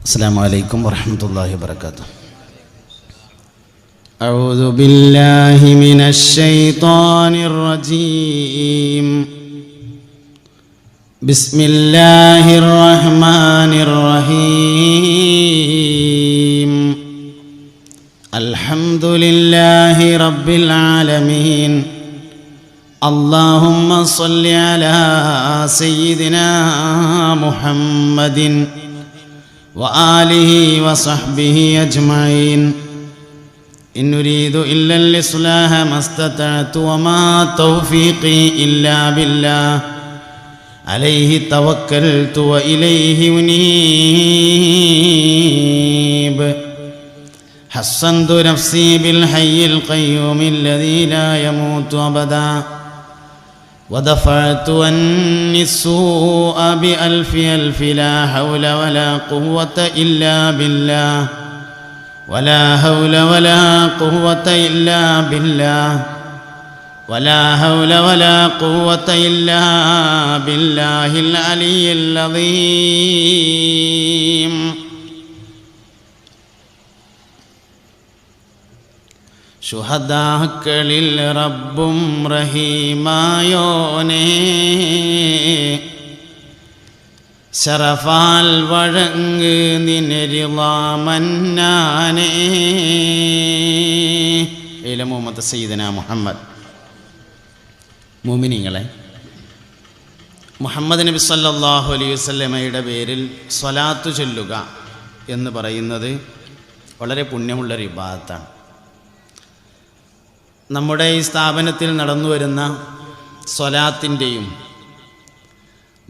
السلام عليكم ورحمة الله وبركاته. أعوذ بالله من الشيطان الرجيم. بسم الله الرحمن الرحيم. الحمد لله رب العالمين. اللهم صل على سيدنا محمد وآله وصحبه أجمعين. إن نريد إلا الإصلاح ما استطعت وما توفيقي إلا بالله عليه توكلت وإليه أنيب. حصنت نفسي بالحي القيوم الذي لا يموت أبدا ودفعت عني السوء بألف ألف لا حول ولا قوة إلا بالله ولا حول ولا قوة إلا بالله ولا حول ولا قوة إلا بالله العلي العظيم. ശുഹദാക്കളിൽ റബ്ബും റഹീമായോനേ ശറഫാൽ വഴങ്ങ് നിനരിളാമന്നാനേ. മുഹമ്മദ് സയ്യിദന മുഹമ്മദ്. മുഅ്മിനീങ്ങളെ, മുഹമ്മദ് നബി സല്ലല്ലാഹു അലൈഹി വസല്ലമയുടെ പേരിൽ സ്വലാത്ത് ചൊല്ലുക എന്ന് പറയുന്നത് വളരെ പുണ്യമുള്ളൊരു ഇബാദത്താണ്. നമ്മുടെ ഈ സ്ഥാപനത്തിൽ നടന്നു വരുന്ന സ്വലാത്തിൻ്റെയും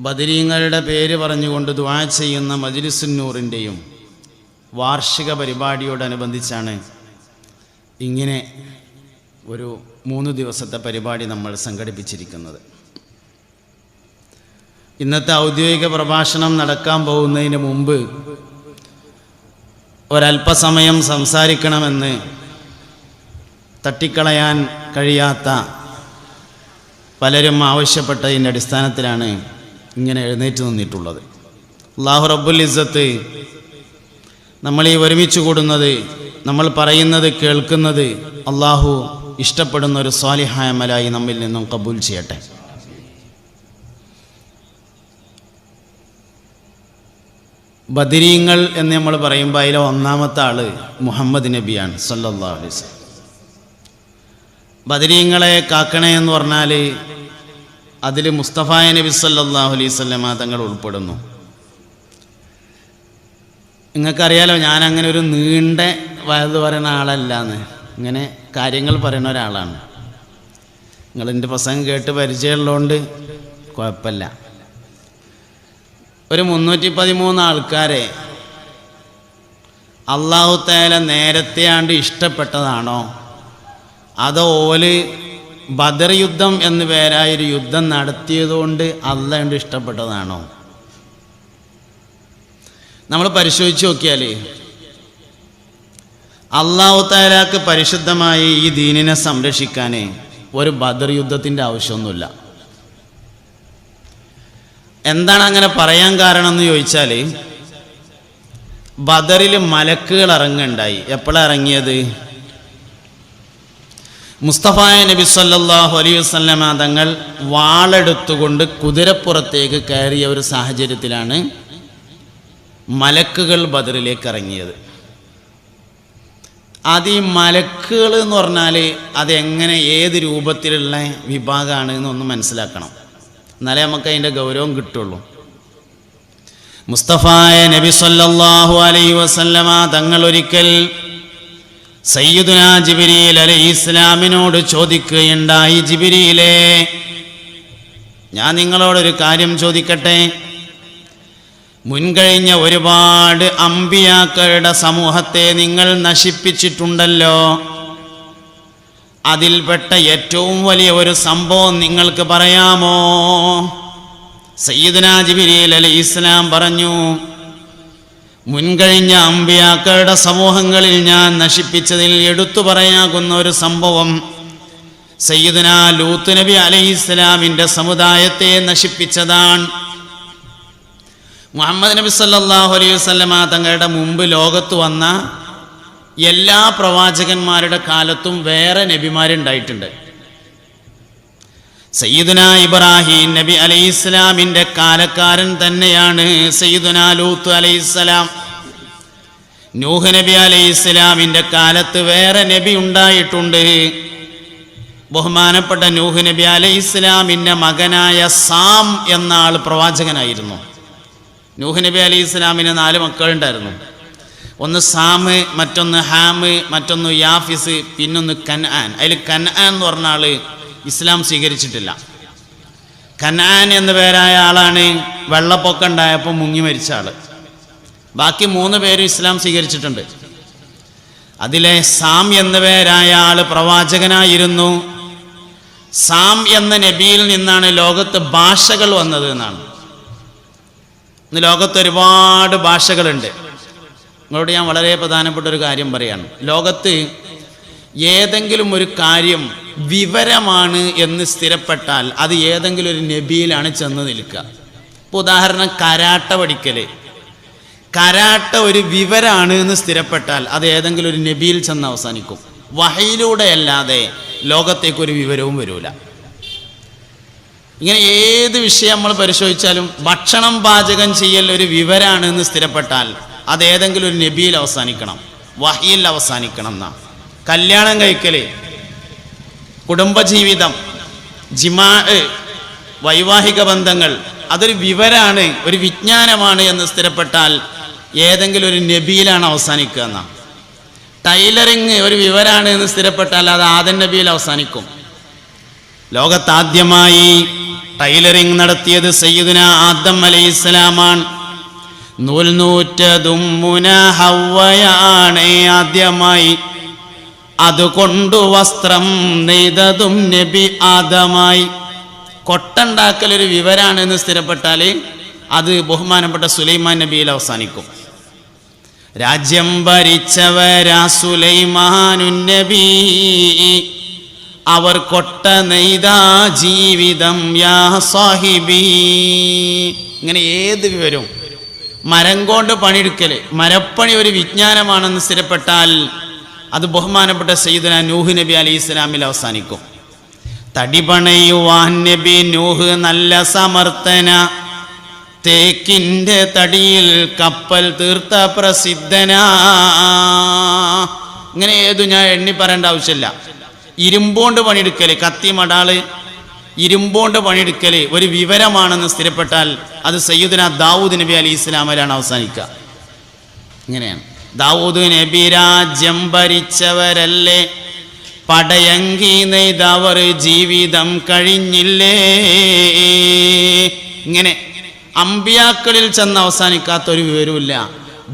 ബദരീങ്ങളുടെ പേര് പറഞ്ഞുകൊണ്ട് ദുആ ചെയ്യുന്ന മജ്ലിസുന്നൂറിൻ്റെയും വാർഷിക പരിപാടിയോടനുബന്ധിച്ചാണ് ഇങ്ങനെ ഒരു 3 ദിവസത്തെ പരിപാടി നമ്മൾ സംഘടിപ്പിച്ചിരിക്കുന്നത്. ഇന്നത്തെ ഔദ്യോഗിക പ്രഭാഷണം നടക്കാൻ പോകുന്നതിന് മുമ്പ് ഒരല്പസമയം സംസാരിക്കണമെന്ന് തട്ടിക്കളയാൻ കഴിയാത്ത പലരും ആവശ്യപ്പെട്ടതിൻ്റെ അടിസ്ഥാനത്തിലാണ് ഇങ്ങനെ എഴുന്നേറ്റ് നിന്നിട്ടുള്ളത്. അല്ലാഹു റബ്ബുൽ ഇസ്സത്ത് നമ്മൾ ഈ ഒരുമിച്ച് കൂടുന്നത്, നമ്മൾ പറയുന്നത് കേൾക്കുന്നത് അല്ലാഹു ഇഷ്ടപ്പെടുന്ന ഒരു സ്വാലിഹായ അമലായി നമ്മിൽ നിന്നും കബൂൽ ചെയ്യട്ടെ. ബദരീങ്ങൾ എന്ന് നമ്മൾ പറയുമ്പോൾ അതിലെ ഒന്നാമത്തെ ആള് മുഹമ്മദ് നബിയാണ് സല്ലല്ലാഹു അലൈഹി വസല്ലം. ബദരീങ്ങളെ കാക്കണേ എന്ന് പറഞ്ഞാൽ അതിൽ മുസ്തഫായ നബി സല്ലല്ലാഹു അലൈഹി വസല്ലമ തങ്ങൾ ഉൾപ്പെടുന്നു. നിങ്ങൾക്കറിയാലോ, ഞാനങ്ങനെ ഒരു നീണ്ട വയത് പറയുന്ന ആളല്ലാന്ന്, ഇങ്ങനെ കാര്യങ്ങൾ പറയുന്ന ഒരാളാണ്. നിങ്ങളെൻ്റെ പ്രസംഗം കേട്ട് പരിചയമുള്ളതുകൊണ്ട് കുഴപ്പമില്ല. ഒരു 313 ആൾക്കാരെ അല്ലാഹു തആല നേരത്തെ ആണ്ട് ഇഷ്ടപ്പെട്ടതാണോ, അതോ ഓല് ബദർ യുദ്ധം എന്ന് പേരായൊരു യുദ്ധം നടത്തിയതുകൊണ്ട് അല്ലാണ്ട് ഇഷ്ടപ്പെട്ടതാണോ? നമ്മൾ പരിശോധിച്ച് നോക്കിയാൽ അല്ലാഹു തആലക്ക് പരിശുദ്ധമായി ഈ ദീനിനെ സംരക്ഷിക്കാൻ ഒരു ബദർ യുദ്ധത്തിൻ്റെ ആവശ്യമൊന്നുമില്ല. എന്താണ് അങ്ങനെ പറയാൻ കാരണം എന്ന് ചോദിച്ചാൽ, ബദറിൽ മലക്കുകൾ ഇറങ്ങുണ്ടായി. എപ്പോഴാണ് ഇറങ്ങിയത്? മുസ്തഫായ നബി സല്ലല്ലാഹു അലൈഹി വസല്ലമ തങ്ങൾ വാളെടുത്തുകൊണ്ട് കുതിരപ്പുറത്തേക്ക് കയറിയ ഒരു സാഹചര്യത്തിലാണ് മലക്കുകൾ ബദറിലേക്ക് ഇറങ്ങിയത്. അത് ഈ മലക്കുകൾ എന്ന് പറഞ്ഞാൽ അതെങ്ങനെ, ഏത് രൂപത്തിലുള്ള വിഭാഗമാണ് എന്നൊന്ന് മനസ്സിലാക്കണം. എന്നാലേ നമുക്ക് അതിൻ്റെ ഗൗരവം കിട്ടുള്ളൂ. മുസ്തഫായ നബി സല്ലല്ലാഹു അലൈഹി വസല്ലമ തങ്ങൾ ഒരിക്കൽ സയ്യിദുനാ ജിബ്രീൽ അലൈഹിസ്സലാമിനോട് ചോദിക്കുകയുണ്ടായി, ജിബ്രീലേ, ഞാൻ നിങ്ങളോടൊരു കാര്യം ചോദിക്കട്ടെ. മുൻകഴിഞ്ഞ ഒരുപാട് അമ്പിയാക്കളുടെ സമൂഹത്തെ നിങ്ങൾ നശിപ്പിച്ചിട്ടുണ്ടല്ലോ. അതിൽപ്പെട്ട ഏറ്റവും വലിയ ഒരു സംഭവം നിങ്ങൾക്ക് പറയാമോ? സയ്യിദുനാ ജിബ്രീൽ അലൈഹിസ്സലാം പറഞ്ഞു, മുൻകഴിഞ്ഞ അമ്പിയാക്കളുടെ സമൂഹങ്ങളിൽ ഞാൻ നശിപ്പിച്ചതിൽ എടുത്തു പറയാകുന്ന ഒരു സംഭവം സയ്യിദുനാ ലൂത്ത് നബി അലൈഹിസ്സലാമിൻ്റെ സമുദായത്തെ നശിപ്പിച്ചതാണ്. മുഹമ്മദ് നബി സല്ലല്ലാഹു അലൈഹി വസല്ലമ തങ്ങളുടെ മുമ്പ് ലോകത്ത് വന്ന എല്ലാ പ്രവാചകന്മാരുടെ കാലത്തും വേറെ നബിമാരുണ്ടായിട്ടുണ്ട്. സയ്യിദുനാ ഇബ്രാഹിം നബി അലൈഹിസ്സലാമിൻ്റെ കാലക്കാരൻ തന്നെയാണ് സയ്യിദുനാ ലൂത്ത് അലൈഹിസ്സലാം. നൂഹ് നബി അലൈഹിസ്സലാമിൻ്റെ കാലത്ത് വേറെ നബി ഉണ്ടായിട്ടുണ്ട്. ബഹുമാനപ്പെട്ട നൂഹ് നബി അലൈഹിസ്സലാമിൻ്റെ മകനായ സാം എന്ന ആൾ പ്രവാചകനായിരുന്നു. നൂഹ് നബി അലൈഹിസ്സലാമിന് 4 മക്കളുണ്ടായിരുന്നു. ഒന്ന് സാമ്, മറ്റൊന്ന് ഹാമ്, മറ്റൊന്ന് യാഫിസ്, പിന്നൊന്ന് കൻആൻ. അതിൽ കൻആൻ എന്ന് പറഞ്ഞ ആൾ ഇസ്ലാം സ്വീകരിച്ചിട്ടില്ല. കൻആൻ എന്ന പേരായ ആളാണ് വെള്ളപ്പൊക്കം ഉണ്ടായപ്പോൾ മുങ്ങി മരിച്ച ആൾ. ബാക്കി 3 പേരും ഇസ്ലാം സ്വീകരിച്ചിട്ടുണ്ട്. അതിലെ സാം എന്ന പേരായ ആൾ പ്രവാചകനായിരുന്നു. സാം എന്ന നബിയിൽ നിന്നാണ് ലോകത്ത് ഭാഷകൾ വന്നത് എന്നാണ്. ഇന്ന് ലോകത്ത് ഒരുപാട് ഭാഷകളുണ്ട്. നിങ്ങളോട് ഞാൻ വളരെ പ്രധാനപ്പെട്ട ഒരു കാര്യം പറയാണ്. ലോകത്ത് ഏതെങ്കിലും ഒരു കാര്യം വിവരമാണ് എന്ന് സ്ഥിരപ്പെട്ടാൽ അത് ഏതെങ്കിലും ഒരു നബിയിലാണ് ചെന്ന് നിൽക്കുക. ഇപ്പോൾ ഉദാഹരണം കരാട്ട പഠിക്കൽ. കരാട്ട ഒരു വിവരമാണ് എന്ന് സ്ഥിരപ്പെട്ടാൽ അത് ഏതെങ്കിലും ഒരു നബിയിൽ ചെന്ന് അവസാനിക്കും. വഹയിലൂടെ അല്ലാതെ ലോകത്തേക്കൊരു വിവരവും വരില്ല. ഇങ്ങനെ ഏത് വിഷയം നമ്മൾ പരിശോധിച്ചാലും ഭക്ഷണം പാചകം ചെയ്യൽ ഒരു വിവരമാണ് എന്ന് സ്ഥിരപ്പെട്ടാൽ അത് ഏതെങ്കിലും ഒരു നബിയിൽ അവസാനിക്കണം, വഹിയിൽ അവസാനിക്കണം എന്നാണ്. കല്യാണം കഴിക്കൽ, കുടുംബജീവിതം, ജിമാ, വൈവാഹിക ബന്ധങ്ങൾ അതൊരു വിവരമാണ്, ഒരു വിജ്ഞാനമാണ് എന്ന് സ്ഥിരപ്പെട്ടാൽ ഏതെങ്കിലും ഒരു നബിയിലാണ് അവസാനിക്കുക എന്നാണ്. ടൈലറിങ് ഒരു വിവരമാണ് എന്ന് സ്ഥിരപ്പെട്ടാൽ അത് ആദം നബിയിൽ അവസാനിക്കും. ലോകത്താദ്യമായി ടൈലറിങ് നടത്തിയത് സയ്യിദുനാ ആദം അലൈഹിസ്സലാമാണ്. നൂൽനൂറ്റതും ഹവ്വയാണ് ആദ്യമായി, അതുകൊണ്ടു വസ്ത്രം നെയ്തതും നബി ആദമായി. കൊട്ടുണ്ടാക്കലൊരു വിവരമാണ് എന്ന് സ്ഥിരപ്പെട്ടാൽ അത് ബഹുമാനപ്പെട്ട സുലൈമാൻ നബിയിൽ അവസാനിക്കും. രാജ്യം ഭരിച്ചവരാ സുലൈമാനുൻ നബി, അവർ കൊട്ട നെയ്ത ജീവിതം യാ സാഹിബി. ഇങ്ങനെ ഏത് വിവരവും, മരം കൊണ്ട് പണിയെടുക്കൽ, മരപ്പണി ഒരു വിജ്ഞാനമാണെന്ന് സ്ഥിരപ്പെട്ടാൽ അത് ബഹുമാനപ്പെട്ട സയ്യിദുനാ നൂഹ് നബി അലൈഹി സ്വലാമിൽ അവസാനിക്കും. തടി പണയുവാൻ നബി നൂഹ് നല്ല സമർത്ഥന, തേക്കിൻ്റെ തടിയിൽ കപ്പൽ തീർത്ത പ്രസിദ്ധനാ. ഇങ്ങനെ ഏതു ഞാൻ എണ്ണി പറയേണ്ട ആവശ്യമില്ല. ഇരുമ്പോണ്ട് പണിയെടുക്കൽ, കത്തി മടാള്, ഇരുമ്പോണ്ട് പണിയെടുക്കൽ ഒരു വിവരമാണെന്ന് സ്ഥിരപ്പെട്ടാൽ അത് സയ്യിദുനാ ദാവൂദ് നബി അലൈഹി ഇസ്ലാമിലാണ് അവസാനിക്കുക. ഇങ്ങനെയാണ്. ദാവൂദ് നബി രാജ്യം ഭരിച്ചവരല്ലേ, പടയങ്കി നെയ്തവർ ജീവിതം കഴിഞ്ഞില്ലേ. ഇങ്ങനെ അമ്പിയാക്കളിൽ ചെന്ന് അവസാനിക്കാത്തൊരു വിവരമില്ല.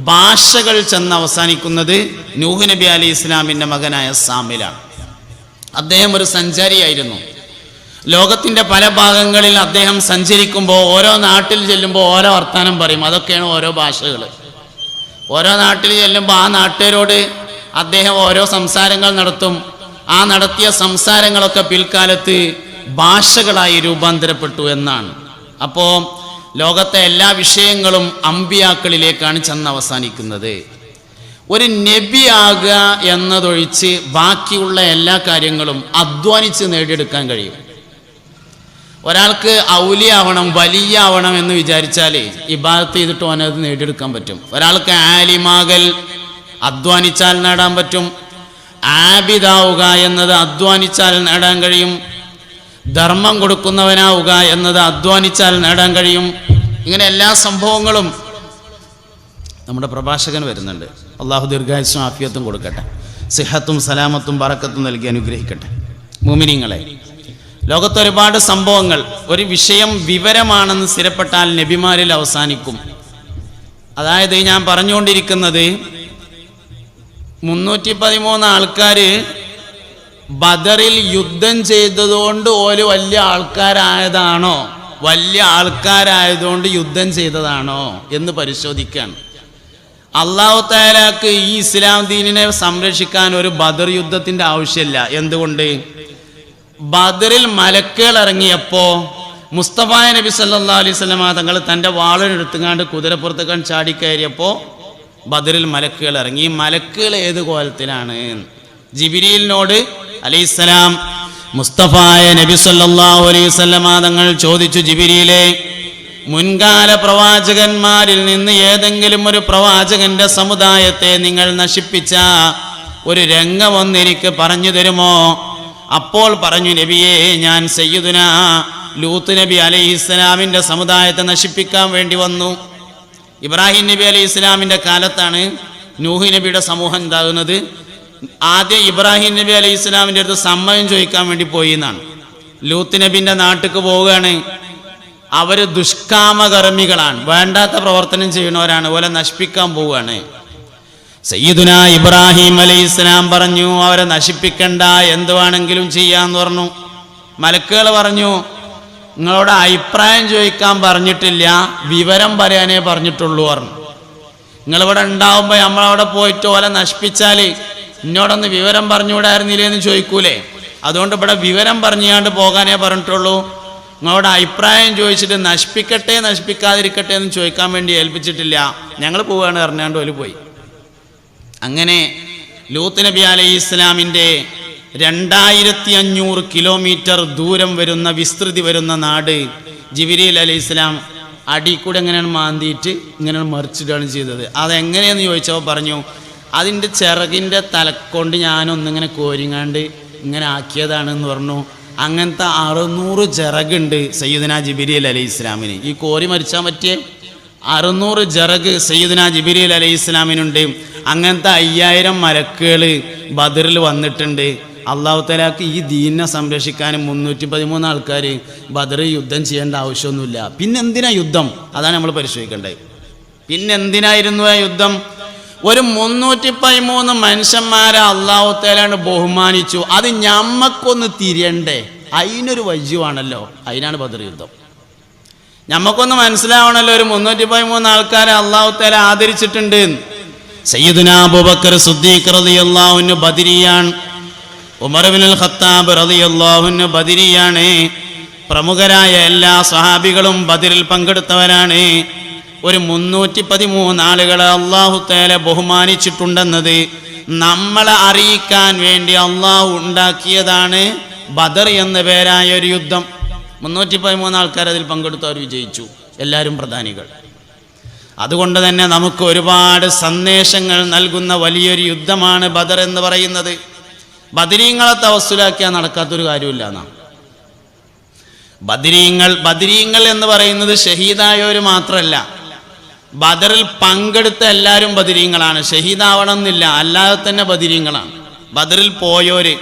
ഭാഷകൾ ചെന്ന് അവസാനിക്കുന്നത് നൂഹ് നബി അലൈഹി ഇസ്ലാമിൻ്റെ മകനായ സാമിലാണ്. അദ്ദേഹം ഒരു സഞ്ചാരിയായിരുന്നു. ലോകത്തിൻ്റെ പല ഭാഗങ്ങളിൽ അദ്ദേഹം സഞ്ചരിക്കുമ്പോൾ ഓരോ നാട്ടിൽ ചെല്ലുമ്പോൾ ഓരോ വർത്താനം പറയും. അതൊക്കെയാണ് ഓരോ ഭാഷകൾ. ഓരോ നാട്ടിൽ ചെല്ലുമ്പോൾ ആ നാട്ടുകാരോട് അദ്ദേഹം ഓരോ സംസാരങ്ങൾ നടത്തും. ആ നടത്തിയ സംസാരങ്ങളൊക്കെ പിൽക്കാലത്ത് ഭാഷകളായി രൂപാന്തരപ്പെട്ടു എന്നാണ്. അപ്പോൾ ലോകത്തെ എല്ലാ വിഷയങ്ങളും അമ്പിയാക്കളിലേക്കാണ് ചെന്ന് അവസാനിക്കുന്നത്. ഒരു നബിയാകുക എന്നതൊഴിച്ച് ബാക്കിയുള്ള എല്ലാ കാര്യങ്ങളും അധ്വാനിച്ച് നേടിയെടുക്കാൻ കഴിയും. ഒരാൾക്ക് ഔലിയാവണം, വലിയാവണം എന്ന് വിചാരിച്ചാൽ ഇബാദത്ത് ചെയ്തിട്ട് അവനത് നേടിയെടുക്കാൻ പറ്റും. ഒരാൾക്ക് ആലിമാകൽ അധ്വാനിച്ചാൽ നേടാൻ പറ്റും. ആബിദാവുക എന്നത് അധ്വാനിച്ചാൽ നേടാൻ കഴിയും. ധർമ്മം കൊടുക്കുന്നവനാവുക എന്നത് അധ്വാനിച്ചാൽ നേടാൻ കഴിയും. ഇങ്ങനെ എല്ലാ സംഭവങ്ങളും നമ്മുടെ പ്രഭാഷകൻ വരുന്നുണ്ട്. അള്ളാഹു ദീർഘായുസ്സും ആഫിയത്തും കൊടുക്കട്ടെ, സിഹത്തും സലാമത്തും ബറക്കത്തും നൽകി അനുഗ്രഹിക്കട്ടെ. മുഅ്മിനീങ്ങളെ, ലോകത്ത് ഒരുപാട് സംഭവങ്ങൾ ഒരു വിഷയം വിവരമാണെന്ന് സ്ഥിരപ്പെട്ടാൽ നബിമാരിൽ അവസാനിക്കും. അതായത് ഞാൻ പറഞ്ഞുകൊണ്ടിരിക്കുന്നത് 313 ആൾക്കാർ ബദറിൽ യുദ്ധം ചെയ്തതുകൊണ്ട് ഓല് വലിയ ആൾക്കാരായതാണോ, വലിയ ആൾക്കാരായതുകൊണ്ട് യുദ്ധം ചെയ്തതാണോ എന്ന് പരിശോധിക്കുകയാണ്. അല്ലാഹു തആലക്ക് ഈ ഇസ്ലാം ദീനിനെ സംരക്ഷിക്കാൻ ഒരു ബദർ യുദ്ധത്തിൻ്റെ ആവശ്യമില്ല. എന്തുകൊണ്ട്? ബദറിൽ മലക്കുകൾ ഇറങ്ങിയപ്പോൾ മുസ്തഫായ നബി സല്ലല്ലാഹു അലൈഹി വസല്ലമ തങ്ങൾ തൻ്റെ വാളിനെടുത്തുകൊണ്ട് കുതിരപ്പുറത്തേക്കാൻ ചാടിക്കയറിയപ്പോൾ ബദറിൽ മലക്കുകൾ ഇറങ്ങി. ഈ മലക്കുകൾ ഏത് കോലത്തിലാണ്? ജിബ്രീലിനോട് അലൈഹിസ്സലാം മുസ്തഫായ നബി സല്ലല്ലാഹു അലൈഹി വസല്ലമ തങ്ങൾ ചോദിച്ചു, ജിബ്രീലേ, മുൻകാല പ്രവാചകന്മാരിൽ നിന്ന് ഏതെങ്കിലും ഒരു പ്രവാചകന്റെ സമുദായത്തെ നിങ്ങൾ നശിപ്പിച്ച ഒരു രംഗം ഒന്നെനിക്ക് പറഞ്ഞു തരുമോ? അപ്പോൾ പറഞ്ഞു, നബിയേ, ഞാൻ സയ്യിദുനാ ലൂത്ത് നബി അലൈഹിസ്സലാമിൻ്റെ സമുദായത്തെ നശിപ്പിക്കാൻ വേണ്ടി വന്നു. ഇബ്രാഹിം നബി അലൈഹിസ്സലാമിൻ്റെ കാലത്താണ് നൂഹ് നബിയുടെ സമൂഹം ഉണ്ടാകുന്നത്. ആദ്യം ഇബ്രാഹിം നബി അലൈഹിസ്സലാമിൻ്റെ അടുത്ത് സമ്മതം ചോദിക്കാൻ വേണ്ടി പോയി എന്നാണ്. ലൂത്ത് നബിൻ്റെ നാട്ടിലേക്ക് പോവുകയാണ്. അവർ ദുഷ്കാമകർമ്മികളാണ്, വേണ്ടാത്ത പ്രവർത്തനം ചെയ്യുന്നവരാണ്, ഓലെ നശിപ്പിക്കാൻ പോവുകയാണ്. സയ്യിദുനാ ഇബ്രാഹിം അലൈഹിസ്സലാം പറഞ്ഞു, അവരെ നശിപ്പിക്കണ്ട, എന്ത് വേണമെങ്കിലും ചെയ്യാന്ന് പറഞ്ഞു. മലക്കുകൾ പറഞ്ഞു, നിങ്ങളോട് അഭിപ്രായം ചോദിക്കാൻ പറഞ്ഞിട്ടില്ല, വിവരം പറയാനേ പറഞ്ഞിട്ടുള്ളൂ പറഞ്ഞു. നിങ്ങളിവിടെ ഉണ്ടാവുമ്പോൾ നമ്മളവിടെ പോയിട്ട് ഓലെ നശിപ്പിച്ചാൽ എന്നോടൊന്ന് വിവരം പറഞ്ഞുകൂടായിരുന്നില്ലേ എന്ന് ചോദിക്കൂലേ? അതുകൊണ്ട് ഇവിടെ വിവരം പറഞ്ഞാണ്ട് പോകാനേ പറഞ്ഞിട്ടുള്ളൂ. നിങ്ങളോട് അഭിപ്രായം ചോദിച്ചിട്ട് നശിപ്പിക്കട്ടെ നശിപ്പിക്കാതിരിക്കട്ടെ എന്ന് ചോദിക്കാൻ വേണ്ടി ഏൽപ്പിച്ചിട്ടില്ല, ഞങ്ങൾ പോവുകയാണ് പറഞ്ഞാണ്ട് ഓല് പോയി. അങ്ങനെ ലൂത്ത് നബി അലൈഹി ഇസ്ലാമിൻ്റെ 2500 കിലോമീറ്റർ ദൂരം വരുന്ന വിസ്തൃതി വരുന്ന നാട് ജിബ്രീൽ അലൈഹി ഇസ്ലാം അടി കൂടെ എങ്ങനെയാണ് മാന്തിയിട്ട് ഇങ്ങനെയാണ് മറിച്ചിട്ടാണ് ചെയ്തത്. അതെങ്ങനെയെന്ന് ചോദിച്ചപ്പോൾ പറഞ്ഞു, അതിൻ്റെ ചിറകിൻ്റെ തലക്കൊണ്ട് ഞാനൊന്നിങ്ങനെ കോരിങ്ങാണ്ട് ഇങ്ങനെ ആക്കിയതാണെന്ന് പറഞ്ഞു. അങ്ങനത്തെ 600 ചിറകുണ്ട് സയ്യിദുനാ ജിബ്രീൽ അലൈഹി ഇസ്ലാമിന്. ഈ കോരി മരിച്ചാൻ പറ്റിയ 600 ചിറക് സയ്യിദുനാ ജിബ്രീൽ അലൈഹി ഇസ്ലാമിനുണ്ട്. അങ്ങനത്തെ 5000 മലക്കുകൾ ബദറിൽ വന്നിട്ടുണ്ട്. അള്ളാഹു തആലക്ക് ഈ ദീനിനെ സംരക്ഷിക്കാൻ 313 ആൾക്കാർ ബദർ യുദ്ധം ചെയ്യേണ്ട ആവശ്യമൊന്നുമില്ല. പിന്നെന്തിനാ യുദ്ധം? അതാണ് നമ്മൾ പരിശോധിക്കേണ്ടത്. പിന്നെന്തിനായിരുന്നു ആ യുദ്ധം? ഒരു 313 മനുഷ്യന്മാരെ അള്ളാഹു തആല ബഹുമാനിച്ചു. അത് ഞമ്മക്കൊന്ന് തിരിയണ്ടേ? അതിനൊരു വജ്ജുവാണല്ലോ. അതിനാണ് ബദർ യുദ്ധം. ഞമ്മക്കൊന്ന് മനസ്സിലാവണല്ലോ, ഒരു 313 ആൾക്കാരെ അള്ളാഹു തആല ആദരിച്ചിട്ടുണ്ട്. സയ്യിദുനാ അബൂബക്കർ സിദ്ദീഖ് റളിയല്ലാഹു അൻഹു ബദരിയാണ്. ഉമർ ഇബ്നുൽ ഖത്താബ് റളിയല്ലാഹു അൻഹു ബദരിയാണ്. പ്രമുഖരായ എല്ലാ സ്വഹാബികളും ബദറിൽ പങ്കെടുത്തവരാണ്. ഒരു 313 ആളുകളെ അള്ളാഹു തആല ബഹുമാനിച്ചിട്ടുണ്ടെന്നത് നമ്മളെ അറിയിക്കാൻ വേണ്ടി അള്ളാഹു ഉണ്ടാക്കിയതാണ് ബദർ എന്ന പേരായ ഒരു യുദ്ധം. 313 ആൾക്കാർ അതിൽ പങ്കെടുത്തു, അവർ വിജയിച്ചു, എല്ലാവരും പ്രധാനികൾ. അതുകൊണ്ട് തന്നെ നമുക്ക് ഒരുപാട് സന്ദേശങ്ങൾ നൽകുന്ന വലിയൊരു യുദ്ധമാണ് ബദർ എന്ന് പറയുന്നത്. ബദരീങ്ങളെ തവസ്സുലാക്കിയാൽ നടക്കാത്തൊരു കാര്യമില്ല എന്നാണ്. ബദരീങ്ങൾ എന്ന് പറയുന്നത് ഷഹീദായവർ മാത്രമല്ല, ബദറിൽ പങ്കെടുത്ത എല്ലാവരും ബദരീങ്ങളാണ്. ഷഹീദാവണം എന്നില്ല, അല്ലാതെ തന്നെ ബദരീങ്ങളാണ്. ബദറിൽ പോയോര്,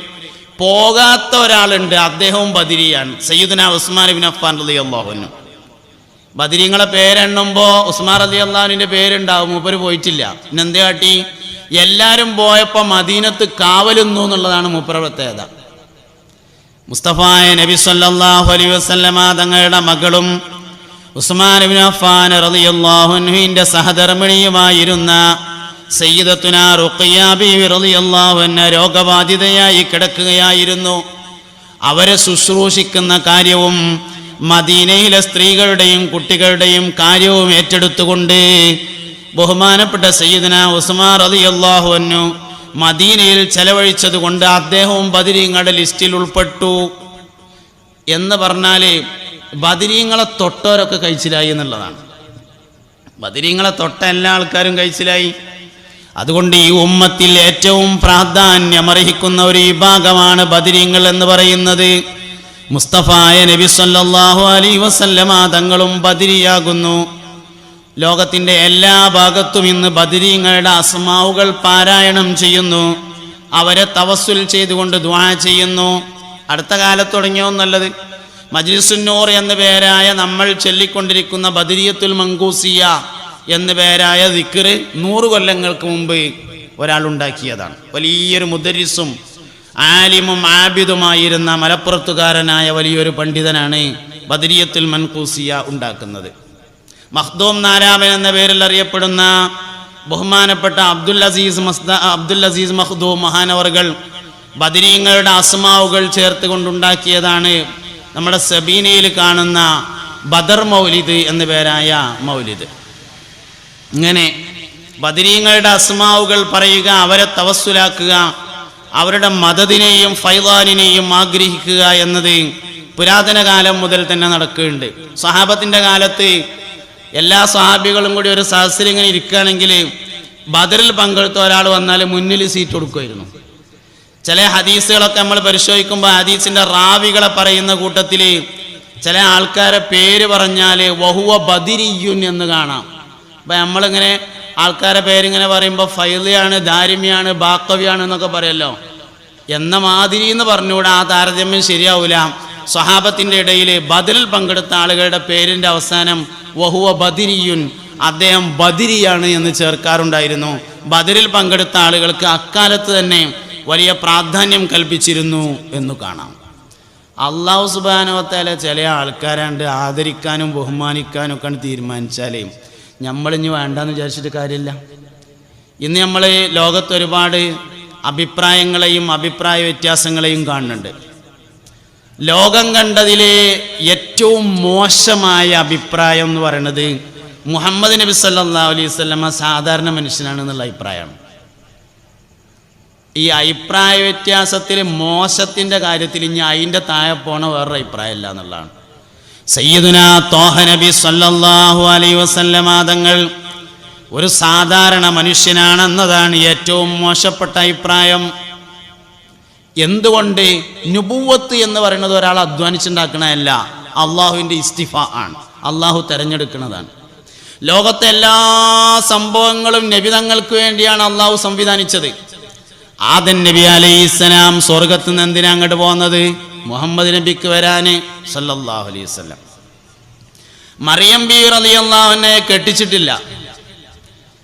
പോകാത്ത ഒരാളുണ്ട്, അദ്ദേഹവും ബദരിയാണ്, സയ്യിദുനാ ഉസ്മാൻ ഇബ്നു അഫ്ഫാൻ റളിയല്ലാഹു അൻഹു. ബദരീങ്ങളെ പേരെണ്ണുമ്പോൾ ഉസ്മാൻ റളിയല്ലാഹുവിൻ്റെ പേരുണ്ടാവും, മൂപ്പര് പോയിട്ടില്ല. പിന്നെന്തേ കാട്ടി? എല്ലാവരും പോയപ്പോൾ മദീനത്ത് കാവലുന്നു എന്നുള്ളതാണ് മൂപ്പരുടെ പ്രത്യേകത. മുസ്തഫായ നബി സല്ലല്ലാഹു അലൈഹി വസല്ലമ തങ്ങളുടെ മകളും ഉസ്മാൻ ഇബ്നു അഫ്ഫാൻ റളിയല്ലാഹു അൻഹുവിൻ്റെ സഹധർമ്മിണിയുമായിരുന്ന സയ്യിദത്തുനാ റുഖിയ ബീവി റളിയല്ലാഹു അൻഹ രോഗബാധിതയായി കിടക്കുകയായിരുന്നു. അവരെ ശുശ്രൂഷിക്കുന്ന കാര്യവും മദീനയിലെ സ്ത്രീകളുടെയും കുട്ടികളുടെയും കാര്യവും ഏറ്റെടുത്തുകൊണ്ട് ബഹുമാനപ്പെട്ട സയ്യിദുനാ ഉസ്മാൻ റളിയല്ലാഹു അൻഹു മദീനയിൽ ചെലവഴിച്ചതുകൊണ്ട് അദ്ദേഹവും ബദരീങ്ങളുടെ ലിസ്റ്റിൽ ഉൾപ്പെട്ടു. എന്ന് പറഞ്ഞാൽ ബദരീങ്ങളെ തൊട്ടവരൊക്കെ കഴിച്ചിലായി എന്നുള്ളതാണ്. ബദരീങ്ങളെ തൊട്ട എല്ലാ ആൾക്കാരും കഴിച്ചിലായി. അതുകൊണ്ട് ഈ ഉമ്മത്തിൽ ഏറ്റവും പ്രാധാന്യമർഹിക്കുന്ന ഒരു വിഭാഗമാണ് ബദരീങ്ങൾ എന്ന് പറയുന്നത്. മുസ്തഫായ നബി സല്ലല്ലാഹു അലൈഹി വസല്ലമ തങ്ങളും ബദരിയാകുന്നു. ലോകത്തിൻ്റെ എല്ലാ ഭാഗത്തും ഇന്ന് ബദരീങ്ങളുടെ അസ്മാവുകൾ പാരായണം ചെയ്യുന്നു, അവരെ തവസ്സുൽ ചെയ്തുകൊണ്ട് ദുആ ചെയ്യുന്നു. അടുത്ത കാലത്ത് തുടങ്ങിയോ നല്ലത് മജ്ലിസുന്നൂർ എന്ന പേരായ നമ്മൾ ചൊല്ലിക്കൊണ്ടിരിക്കുന്ന ബദരിയത്തുൽ മങ്കൂസിയ എന്ന പേരായ ദിക്ർ 100 കൊല്ലങ്ങൾക്ക് മുമ്പ് ഒരാളുണ്ടാക്കിയതാണ്. വലിയൊരു മുദരിസും ആലിമും ആബിദുമായിരുന്ന മലപ്പുറത്തുകാരനായ വലിയൊരു പണ്ഡിതനാണ് ബദരിയത്തുൽ മൻകൂസിയ ഉണ്ടാക്കുന്നത്. മഖ്ദൂം നാരാബൻ എന്ന പേരിൽ അറിയപ്പെടുന്ന ബഹുമാനപ്പെട്ട അബ്ദുൽ അസീസ് മഖ്ദൂം മഹാനവർകൾ ബദരീങ്ങളുടെ അസ്മാവുകൾ ചേർത്ത് കൊണ്ടുണ്ടാക്കിയതാണ് നമ്മുടെ സബീനയിൽ കാണുന്ന ബദർ മൗലിദ് എന്ന പേരായ മൗലിദ്. ഇങ്ങനെ ബദരീങ്ങളുടെ അസ്മാവുകൾ പറയുക, അവരെ തവസ്സുലാക്കുക, അവരുടെ മദദിനെയും ഫൈദാനിനെയും ആഗ്രഹിക്കുക എന്നത് പുരാതന കാലം മുതൽ തന്നെ നടക്കുന്നുണ്ട്. സഹാബത്തിൻ്റെ കാലത്ത് എല്ലാ സഹാബികളും കൂടി ഒരു സദസ്സിൽ ഇങ്ങനെ ഇരിക്കുകയാണെങ്കിൽ ബദറിൽ പങ്കെടുത്ത ഒരാൾ വന്നാൽ മുന്നിൽ സീറ്റ് കൊടുക്കുമായിരുന്നു. ചില ഹദീസുകളൊക്കെ നമ്മൾ പരിശോധിക്കുമ്പോൾ ഹദീസിൻ്റെ റാവികളെ പറയുന്ന കൂട്ടത്തിൽ ചില ആൾക്കാരെ പേര് പറഞ്ഞാൽ വഹുവ ബദിരിയുൻ എന്ന് കാണാം. അപ്പം നമ്മളിങ്ങനെ ആൾക്കാരെ പേരിങ്ങനെ പറയുമ്പോൾ ഫൈലിയാണ്, ദാരിമിയാണ്, ബാക്കവിയാണ് എന്നൊക്കെ പറയല്ലോ. എന്ന മാതിരി എന്ന് പറഞ്ഞുകൂടെ, ആ താരതമ്യം ശരിയാവില്ല. സ്വഹാബത്തിൻ്റെ ഇടയിൽ ബദറിൽ പങ്കെടുത്ത ആളുകളുടെ പേരിൻ്റെ അവസാനം വഹുവ ബദിരിയുൻ, അദ്ദേഹം ബദിരിയാണ് എന്ന് ചേർക്കാറുണ്ടായിരുന്നു. ബദറിൽ പങ്കെടുത്ത ആളുകൾക്ക് അക്കാലത്ത് തന്നെ വലിയ പ്രാധാന്യം കൽപ്പിച്ചിരുന്നു എന്ന് കാണാം. അള്ളാഹു സുബ്ഹാനഹു വ തആല ചില ആൾക്കാരാണ്ട് ആദരിക്കാനും ബഹുമാനിക്കാനും ഒക്കെ തീരുമാനിച്ചാലേ നമ്മളിഞ്ഞ് വേണ്ടെന്ന് വിചാരിച്ചിട്ട് കാര്യമില്ല. ഇന്ന് നമ്മൾ ലോകത്ത് ഒരുപാട് അഭിപ്രായങ്ങളെയും അഭിപ്രായ വ്യത്യാസങ്ങളെയും കാണുന്നുണ്ട്. ലോകം കണ്ടതിലെ ഏറ്റവും മോശമായ അഭിപ്രായം എന്ന് പറയുന്നത് മുഹമ്മദ് നബി സല്ലല്ലാഹു അലൈഹി വസല്ലമ സാധാരണ മനുഷ്യനാണെന്നുള്ള അഭിപ്രായമാണ്. ഈ അഭിപ്രായ വ്യത്യാസത്തിൽ മോശത്തിൻ്റെ കാര്യത്തിൽ ഇനി അതിൻ്റെ താഴെ പോണ വേറൊരു അഭിപ്രായമില്ല എന്നുള്ളതാണ്. സയ്യിദുനാ ത്വാഹ നബി സല്ലല്ലാഹു അലൈഹി വസല്ലമ തങ്ങൾ ഒരു സാധാരണ മനുഷ്യനാണെന്നതാണ് ഏറ്റവും മോശപ്പെട്ട അഭിപ്രായം. എന്തുകൊണ്ട്? നുബുവത്ത് എന്ന് പറയുന്നത് ഒരാൾ അധ്വാനിച്ചുണ്ടാക്കണതല്ല, അള്ളാഹുവിൻ്റെ ഇസ്തിഫാ ആണ്, അള്ളാഹു തിരഞ്ഞെടുക്കുന്നതാണ്. ലോകത്തെ എല്ലാ സംഭവങ്ങളും നബി തങ്ങൾക്ക് വേണ്ടിയാണ് അള്ളാഹു സംവിധാനിച്ചത്. ആദം നബി അലൈഹിസ്സലാം സ്വർഗത്ത് നിന്ന് എന്തിനാ അങ്ങോട്ട് പോകുന്നത്? മുഹമ്മദ് നബിക്ക് വരാന് സല്ലല്ലാഹു അലൈഹി വസല്ലം. മറിയം ബി റളിയല്ലാഹു അൻഹയെ കെട്ടിച്ചിട്ടില്ല.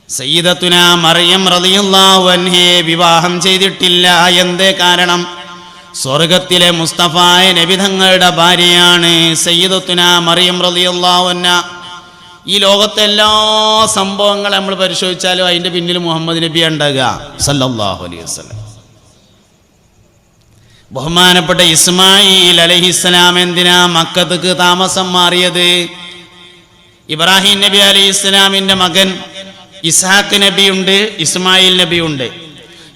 സയ്യിദത്തുന മറിയം റളിയല്ലാഹു അൻഹയെ വിവാഹം ചെയ്തിട്ടില്ല. എന്തേ കാരണം? സ്വർഗത്തിലെ മുസ്തഫായ നബി തങ്ങളുടെ ഭാര്യയാണ് സയ്യിദത്തുന മറിയം റളിയല്ലാഹു അൻഹ. ഈ ലോകത്തെ എല്ലാ സംഭവങ്ങളും നമ്മൾ പരിശോധിച്ചാലും അതിൻ്റെ പിന്നിൽ മുഹമ്മദ് നബി ഉണ്ടാകുക സല്ലല്ലാഹു അലൈഹി വസല്ലം. ബഹുമാനപ്പെട്ട ഇസ്മായിൽ അലൈഹിസ്സലാം എന്തിനാ മക്കത്തേക്ക് താമസം മാറിയത്? ഇബ്രാഹിം നബി അലൈഹിസ്സലാമിൻ്റെ മകൻ ഇസ്ഹാഖ് നബിയുണ്ട്, ഇസ്മായിൽ നബിയുണ്ട്.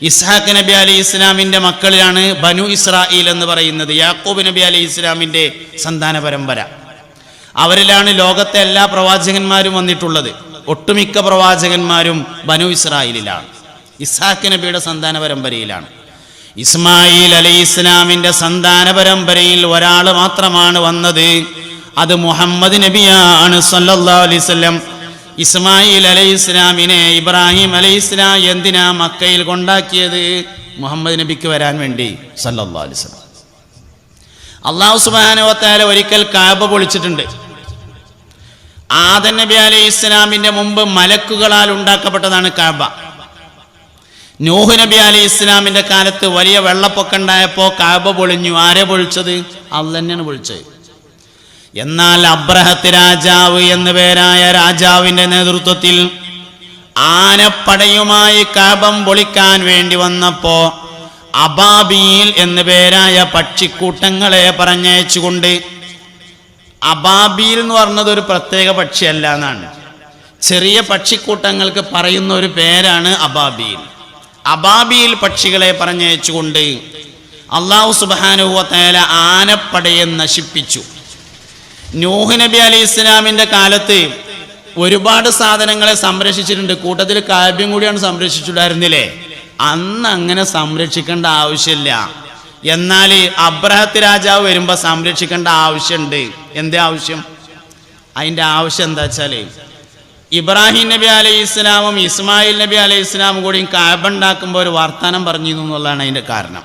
ഇസ്ഹാഖ് നബി അലൈഹി ഇസ്ലാമിൻ്റെ മക്കളിലാണ് ബനു ഇസ്രായേൽ എന്ന് പറയുന്നത്, യാക്കൂബ് നബി അലൈഹി ഇസ്ലാമിൻ്റെ സന്താന പരമ്പര. അവരിലാണ് ലോകത്തെ എല്ലാ പ്രവാചകന്മാരും വന്നിട്ടുള്ളത്. ഒട്ടുമിക്ക പ്രവാചകന്മാരും ബനു ഇസ്രായേലിലാണ്, ഇസ്ഹാഖ് നബിയുടെ സന്താന പരമ്പരയിലാണ്. ഇസ്മായിൽ അലൈഹി ഇസ്ലാമിൻ്റെ സന്താന പരമ്പരയിൽ ഒരാൾ മാത്രമാണ് വന്നത്, അത് മുഹമ്മദ് നബിയാണ് സല്ലല്ലാഹു അലൈഹി വസല്ലം. ഇസ്മായിൽ അലൈഹി ഇസ്ലാമിനെ ഇബ്രാഹിം അലൈഹി ഇസ്ലാം എന്തിനാ മക്കയിൽ കൊണ്ടാക്കിയത്? മുഹമ്മദ് നബിക്ക് വരാൻ വേണ്ടി സല്ലല്ലാഹു അലൈഹി വസല്ലം. അല്ലാഹു സുബ്ഹാനഹു വ തആല ഒരിക്കൽ കഅബ പൊളിച്ചിട്ടുണ്ട്. ആദം നബി അലൈഹി ഇസ്ലാമിൻ്റെ മുമ്പ് മലക്കുകളാൽ ഉണ്ടാക്കപ്പെട്ടതാണ് കഅബ. നൂഹ് നബി അലൈഹി ഇസ്ലാമിൻ്റെ കാലത്ത് വലിയ വെള്ളപ്പൊക്കം ഉണ്ടായപ്പോൾ കഅബ പൊളിഞ്ഞു. ആരെ പൊളിച്ചത്? അല്ലാഹു തന്നെയാണ് പൊളിച്ചത്. എന്നാൽ അബ്രഹത്ത് രാജാവ് എന്നു പേരായ രാജാവിൻ്റെ നേതൃത്വത്തിൽ ആനപ്പടയുമായി കഅബം പൊളിക്കാൻ വേണ്ടി വന്നപ്പോ അബാബീൽ എന്നു പേരായ പക്ഷിക്കൂട്ടങ്ങളെ പറഞ്ഞയച്ചുകൊണ്ട്, അബാബീൽ എന്ന് പറഞ്ഞത് ഒരു പ്രത്യേക പക്ഷിയല്ല എന്നാണ്, ചെറിയ പക്ഷിക്കൂട്ടങ്ങൾക്ക് പറയുന്ന ഒരു പേരാണ് അബാബീൽ. അബാബീൽ പക്ഷികളെ പറഞ്ഞയച്ചുകൊണ്ട് അല്ലാഹു സുബ്ഹാനഹു വ തആല ആനപ്പടയെ നശിപ്പിച്ചു. നൂഹ് നബി അലൈഹി ഇസ്ലാമിൻ്റെ കാലത്ത് ഒരുപാട് സാധനങ്ങളെ സംരക്ഷിച്ചിട്ടുണ്ട്. കൂട്ടത്തിൽ കഅബയും കൂടിയാണ് സംരക്ഷിച്ചിട്ടുണ്ടായിരുന്നില്ലേ? അന്ന് അങ്ങനെ സംരക്ഷിക്കേണ്ട ആവശ്യമില്ല. എന്നാൽ അബ്രഹത്ത് രാജാവ് വരുമ്പോൾ സംരക്ഷിക്കേണ്ട ആവശ്യമുണ്ട്. എന്തേ ആവശ്യം? അതിൻ്റെ ആവശ്യം എന്താ വെച്ചാൽ, ഇബ്രാഹിം നബി അലൈഹി ഇസ്ലാമും ഇസ്മായിൽ നബി അലൈഹി ഇസ്ലാമും കൂടിയും കഅബ ഉണ്ടാക്കുമ്പോൾ ഒരു വർത്താനം പറഞ്ഞിരുന്നു എന്നുള്ളതാണ് അതിൻ്റെ കാരണം.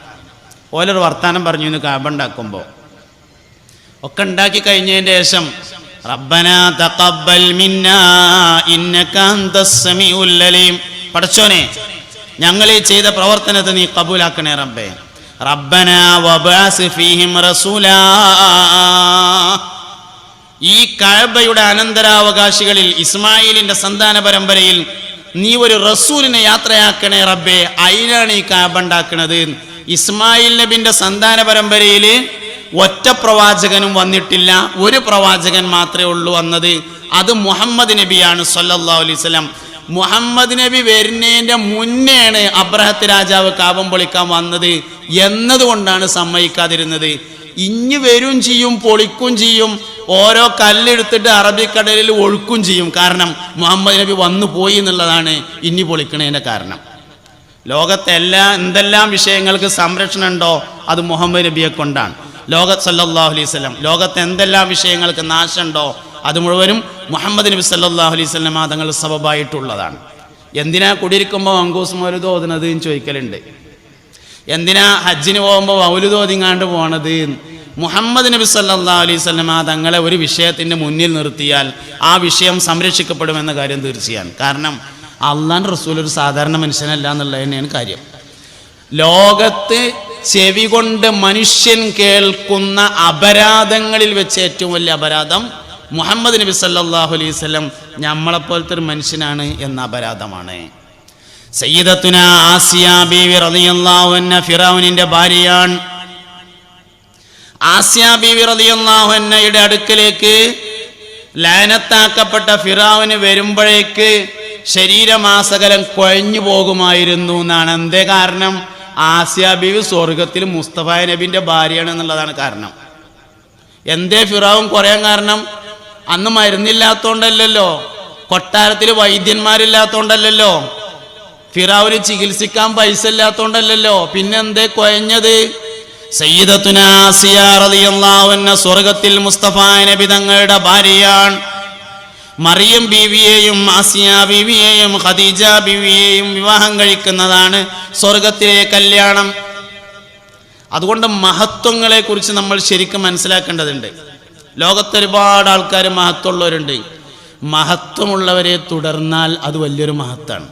ഓലൊരു വർത്താനം പറഞ്ഞിരുന്നു കഅബ ഉണ്ടാക്കുമ്പോൾ. ഒക്കെ ഉണ്ടാക്കി കഴിഞ്ഞതിൻ്റെ ശേഷം റബ്ബനാ തഖബ്ബൽ മിന്നാ ഇന്നക അൻതസ് സമീഉൽ അലീം, പടച്ചോനെ ഞങ്ങൾ ഈ ചെയ്ത പ്രവർത്തനത്തെ നീ കബൂലാക്കണേ റബ്ബേ. റബ്ബനാ വബഅസ് ഫീഹിം റസൂലാ, ഈ കഅബയുടെ അനന്തരാവകാശികളിൽ ഇസ്മായിലിൻ്റെ സന്താന പരമ്പരയിൽ നീ ഒരു റസൂലിനെ യാത്രയാക്കണേ റബ്ബേ. അതിനാണ് ഈ കഅബ ഉണ്ടാക്കുന്നത്. ഇസ്മായിൽ നബിൻ്റെ സന്താന പരമ്പരയിൽ ഒറ്റ പ്രവാചകനും വന്നിട്ടില്ല. ഒരു പ്രവാചകൻ മാത്രമേ ഉള്ളൂ വന്നത്. അത് മുഹമ്മദ് നബിയാണ് സല്ലല്ലാഹു അലൈഹി വസല്ലം. മുഹമ്മദ് നബി വരുന്നതിൻ്റെ മുന്നെയാണ് അബ്രഹത്ത് രാജാവ് കാബം പൊളിക്കാൻ വന്നത് എന്നതുകൊണ്ടാണ് സമ്മതിക്കാതിരുന്നത്. ഇഞ്ഞു വരും ചെയ്യും, പൊളിക്കും ചെയ്യും, ഓരോ കല്ലെടുത്തിട്ട് അറബിക്കടലിൽ ഒഴുക്കും ചെയ്യും. കാരണം മുഹമ്മദ് നബി വന്നു പോയി എന്നുള്ളതാണ് ഇനി പൊളിക്കണതിൻ്റെ കാരണം. ലോകത്തെ എന്തെല്ലാം വിഷയങ്ങൾക്ക് സംരക്ഷണം ഉണ്ടോ അത് മുഹമ്മദ് നബിയെ കൊണ്ടാണ്. സല്ലല്ലാഹു അലൈഹി വസല്ലം ലോകത്തെ എന്തെല്ലാം വിഷയങ്ങൾക്ക് നാശമുണ്ടോ അത് മുഴുവനും മുഹമ്മദ് നബി സല്ലല്ലാഹു അലൈഹി വസല്ലം തങ്ങൾ സബബായിട്ടുള്ളതാണ്. എന്തിനാ കുടിയിരിക്കുമ്പോൾ മങ്കൂസ് മൗലിദ് ഓതുന്നത് എന്ന് ചോദിക്കലുണ്ട്. എന്തിനാ ഹജ്ജിന് പോകുമ്പോൾ മൗലിദ് ഓതിങ്ങാണ്ട് പോണത്? മുഹമ്മദ് നബി സല്ലല്ലാഹു അലൈഹി വസല്ലം തങ്ങളെ ഒരു വിഷയത്തിൻ്റെ മുന്നിൽ നിർത്തിയാൽ ആ വിഷയം സംരക്ഷിക്കപ്പെടുമെന്ന കാര്യം തീർച്ചയാണ്. കാരണം അള്ളാഹുവിൻ്റെ റസൂൽ ഒരു സാധാരണ മനുഷ്യനല്ല എന്നുള്ളത് തന്നെയാണ് കാര്യം. ലോകത്ത് ചെവി കൊണ്ട് മനുഷ്യൻ കേൾക്കുന്ന അപരാധങ്ങളിൽ വെച്ച് ഏറ്റവും വലിയ അപരാധം മുഹമ്മദ് നബി സല്ലല്ലാഹു അലൈഹി വസല്ലം നമ്മളെപ്പോലത്തെ ഒരു മനുഷ്യനാണ് എന്ന അപരാധമാണ്. സയ്യിദത്തുന ആസിയ ബീവി റളിയല്ലാഹു അൻഹ ഫിറഔനിന്റെ ഭാര്യയാണ്. ആസിയ ബീവി റളിയല്ലാഹു അൻഹയുടെ അടുക്കലേക്ക് ലഅനത്താക്കപ്പെട്ട ഫിറഔന് വരുമ്പോഴേക്ക് ശരീരമാസകലം കുഴഞ്ഞു പോകുമായിരുന്നു എന്നാണ്. എന്തേ കാരണം? ആസിയ ബീവി സ്വർഗത്തിൽ മുസ്തഫ നബിന്റെ ഭാര്യയാണ് എന്നുള്ളതാണ് കാരണം. എന്തേ ഫിറഔൻ കുറയാൻ കാരണം? അന്ന് മരുന്നില്ലാത്തോണ്ടല്ലോ, കൊട്ടാരത്തിൽ വൈദ്യന്മാരില്ലാത്തോണ്ടല്ലോ, ഫിറഔന് ചികിത്സിക്കാൻ പൈസ ഇല്ലാത്തോണ്ടല്ലോ. പിന്നെന്തേ കുഴഞ്ഞത്? സയ്യിദത്തുന ആസിയ റളിയല്ലാഹു അൻഹ സ്വർഗത്തിൽ മുസ്തഫ നബി തങ്ങളുടെ ഭാര്യയാണ്. മറിയം ബീവിയെയും ആസിയ ബീവിയെയും ഖദീജ ബീവിയെയും വിവാഹം കഴിക്കുന്നതാണ് സ്വർഗത്തിലെ കല്യാണം. അതുകൊണ്ട് മഹത്വങ്ങളെ കുറിച്ച് നമ്മൾ ശരിക്കും മനസ്സിലാക്കേണ്ടതുണ്ട്. ലോകത്ത് ഒരുപാട് ആൾക്കാർ മഹത്വമുള്ളവരുണ്ട്. മഹത്വമുള്ളവരെ തുടർന്നാൽ അത് വലിയൊരു മഹത്വമാണ്.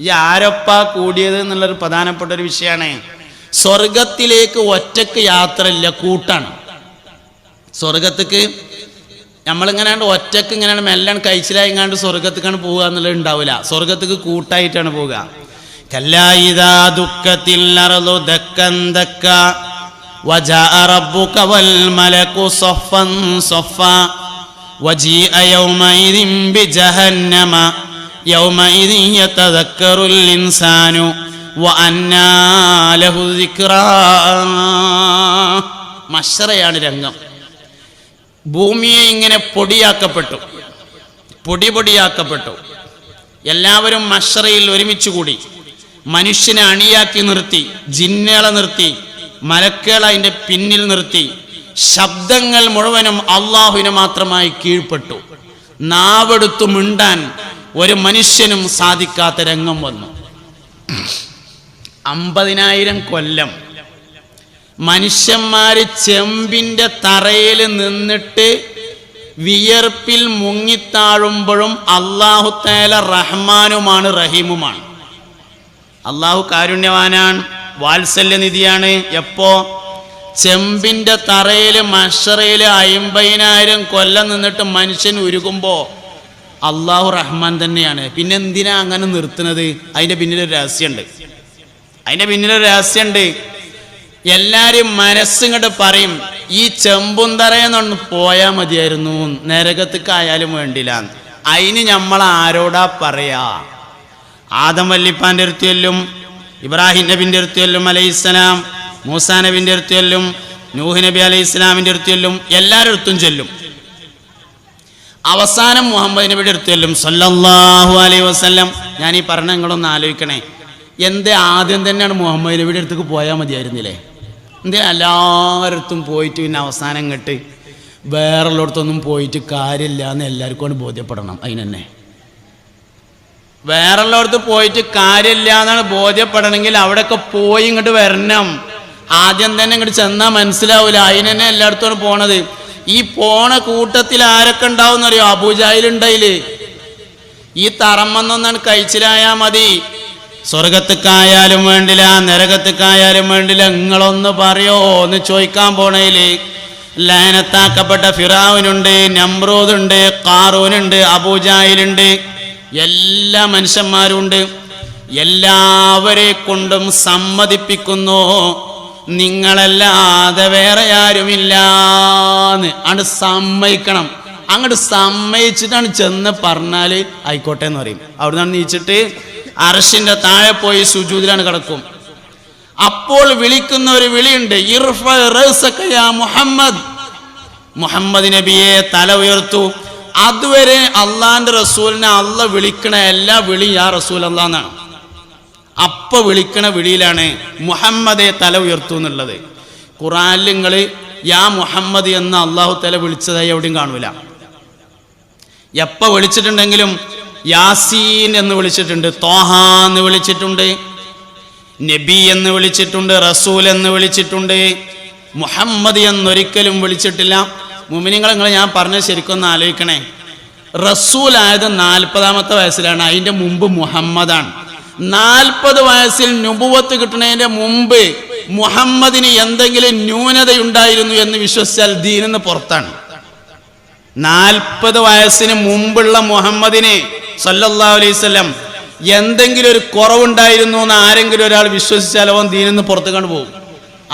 ഈ ആരൊപ്പാ കൂടിയത് എന്നുള്ളൊരു പ്രധാനപ്പെട്ട ഒരു വിഷയമാണ്. സ്വർഗത്തിലേക്ക് ഒറ്റക്ക് യാത്രയില്ല, കൂട്ടാണ്. സ്വർഗത്തേക്ക് നമ്മളിങ്ങനെയാണ്ട് ഒറ്റക്ക് ഇങ്ങനെയാണ് മെല്ലാണ് കഴിച്ചിലായിങ്ങാണ്ട് സ്വർഗത്തേക്കാണ് പോവുക എന്നുള്ളത് ഉണ്ടാവില്ല. സ്വർഗത്തേക്ക് കൂട്ടായിട്ടാണ് പോവുക. കല്ലായിദാ ദുഃഖത്തിൽ അർളു ദക്കൻ ദക്ക വജാഅ റബ്ബുക വൽ മലകു സഫൻ സഫ വജീഅ യൗമഇദിൻ ബിജഹന്നമ യൗമഇദിൻ യതദക്കറുൽ ഇൻസാനു വഅന്നാ ലഹു ദിക്റാ. മശ്റയാണ് രംഗം. ഭൂമിയെ ഇങ്ങനെ പൊടിയാക്കപ്പെട്ടു. എല്ലാവരും മശ്റയിൽ ഒരുമിച്ച് കൂടി. മനുഷ്യനെ അണിയാക്കി നിർത്തി, ജിന്നുകളെ നിർത്തി, മലക്കുകളെ അതിൻ്റെ പിന്നിൽ നിർത്തി. ശബ്ദങ്ങൾ മുഴുവനും അള്ളാഹുവിന് മാത്രമായി കീഴ്പ്പെട്ടു. നാവെടുത്തു മിണ്ടാൻ ഒരു മനുഷ്യനും സാധിക്കാത്ത രംഗം വന്നു. 50,000 കൊല്ലം മനുഷ്യന്മാര് ചെമ്പിന്റെ തറയിൽ നിന്നിട്ട് വിയർപ്പിൽ മുങ്ങിത്താഴുമ്പോഴും അല്ലാഹു തആല റഹ്മാനുമാണ് റഹീമുമാണ്. അല്ലാഹു കാരുണ്യവാനാണ്, വാത്സല്യനിധിയാണ്. എപ്പോ? ചെമ്പിന്റെ തറയിൽ മശ്റയിൽ 50,000 കൊല്ലം നിന്നിട്ട് മനുഷ്യൻ ഉരുകുമ്പോ അല്ലാഹു റഹ്മാൻ തന്നെയാണ്. പിന്നെ എന്തിനാ അങ്ങനെ നിർത്തുന്നത്? അതിന്റെ പിന്നിലൊരു രഹസ്യമുണ്ട്. എല്ലാരും മനസ്സിങ്ങോട്ട് പറയും, ഈ ചെമ്പുന്തറയെന്നൊന്ന് പോയാൽ മതിയായിരുന്നു, നരകത്തേക്കായാലും വേണ്ടില്ല. അതിന് നമ്മൾ ആരോടാ പറയാ? ആദം വല്ലിപ്പാൻ്റെ അടുത്തെല്ലും, ഇബ്രാഹിം നബിൻ്റെ അടുത്തെല്ലും അലൈഹിസ്സലാം, മൂസാ നബിൻ്റെ അടുത്തെല്ലും, നൂഹ് നബി അലൈഹിസ്സലാമിൻ്റെ അടുത്തെല്ലും, എല്ലാവരുടെ അടുത്തും ചെല്ലും. അവസാനം മുഹമ്മദ് നബിയുടെ അടുത്തെല്ലും സല്ലല്ലാഹു അലൈഹി വസല്ലം. ഞാൻ ഈ പറഞ്ഞ നിങ്ങളൊന്ന് ആലോചിക്കണേ. എന്തേ ആദ്യം തന്നെയാണ് മുഹമ്മദ് നബിയുടെ അടുത്തേക്ക് പോയാൽ മതിയായിരുന്നില്ലേ? എന്തേ എല്ലാവരടുത്തും പോയിട്ട് പിന്നെ അവസാനം ഇങ്ങോട്ട് വേറുള്ളിടത്തൊന്നും പോയിട്ട് കാര്യമില്ല എന്ന് എല്ലാവർക്കും ബോധ്യപ്പെടണം. അതിനെന്നെ വേറുള്ളിടത്ത് പോയിട്ട് കാര്യമില്ല എന്നാണ് ബോധ്യപ്പെടണമെങ്കിൽ അവിടെയൊക്കെ പോയി ഇങ്ങോട്ട് വരണം. ആദ്യം തന്നെ ഇങ്ങോട്ട് ചെന്നാൽ മനസ്സിലാവില്ല. അതിനെന്നെ എല്ലായിടത്തും പോണത്. ഈ പോണ കൂട്ടത്തിൽ ആരൊക്കെ ഉണ്ടാവും എന്നറിയോ? അബൂജാഹിലുണ്ടായില്. ഈ തറമ്മന്നൊന്നാണ് കഴിച്ചിലായാൽ മതി. സ്വർഗത്തേക്കായാലും വേണ്ടില്ല, നരകത്തേക്കായാലും വേണ്ടില്ല, നിങ്ങളൊന്ന് പറയോ എന്ന് ചോദിക്കാൻ പോണേല് ലഅനത്താക്കപ്പെട്ട ഫിറഔനുണ്ട്, നമ്രൂദുണ്ട്, ഖാറൂനുണ്ട്, അബൂജാഹിലുണ്ട്, എല്ലാ മനുഷ്യന്മാരും ഉണ്ട്. എല്ലാവരെ കൊണ്ടും സമ്മതിപ്പിക്കുന്നു നിങ്ങളല്ലാതെ വേറെ ആരുമില്ലാന്ന് അങ്ങോട്ട് സമ്മതിക്കണം. അങ്ങോട്ട് സമ്മതിച്ചിട്ടാണ് ചെന്ന് പറഞ്ഞാൽ ആയിക്കോട്ടെ എന്ന് പറയും. അവിടെ നിന്നാണ് നീച്ചിട്ട് അർശിന്റെ താഴെ പോയി സുജൂദിലാണ് കിടക്കും. അപ്പോൾ വിളിക്കുന്ന ഒരു വിളിയുണ്ട്, ഇർഫ റഅസക യാ മുഹമ്മദ്, മുഹമ്മദ് നബിയെ തല ഉയർത്തു. അതുവരെ അള്ളാന്റെ റസൂലിനെ അള്ള വിളിക്കണ എല്ലാ വിളി യാ റസൂൽ അല്ലാന്നാണ്. അപ്പൊ വിളിക്കണ വിളിയിലാണ് മുഹമ്മദെ തല ഉയർത്തു എന്നുള്ളത്. ഖുർആനിൽ നിങ്ങൾ യാ മുഹമ്മദ് എന്ന് അള്ളാഹു തല വിളിച്ചതായി എവിടെയും കാണൂല. എപ്പോൾ വിളിച്ചിട്ടുണ്ടെങ്കിലും യാസീൻ എന്ന് വിളിച്ചിട്ടുണ്ട്, തോഹ എന്ന് വിളിച്ചിട്ടുണ്ട്, നബി എന്ന് വിളിച്ചിട്ടുണ്ട്, റസൂൽ എന്ന് വിളിച്ചിട്ടുണ്ട്. മുഹമ്മദ് എന്നൊരിക്കലും വിളിച്ചിട്ടില്ല. മുഅ്മിനീങ്ങളെ നിങ്ങൾ ഞാൻ പറഞ്ഞത് ശരിക്കൊന്ന് ആലോചിക്കണേ. റസൂലായത് 40-ാമത്തെ വയസ്സിലാണ്, അതിൻ്റെ മുമ്പ് മുഹമ്മദാണ്. 40 വയസ്സിൽ നുബുവത്ത് കിട്ടുന്നതിൻ്റെ മുമ്പ് മുഹമ്മദിന് എന്തെങ്കിലും ന്യൂനതയുണ്ടായിരുന്നു എന്ന് വിശ്വസിച്ചാൽ ദീനിന്ന് പുറത്താണ്. 40 വയസ്സിന് മുമ്പുള്ള മുഹമ്മദിന് സല്ലല്ലാഹു അലൈഹി വസല്ലം എന്തെങ്കിലും ഒരു കുറവുണ്ടായിരുന്നു എന്ന് ആരെങ്കിലും ഒരാൾ വിശ്വസിച്ചാൽ അവൻ ദീനിന്ന് പുറത്ത് കണ്ടുപോകും.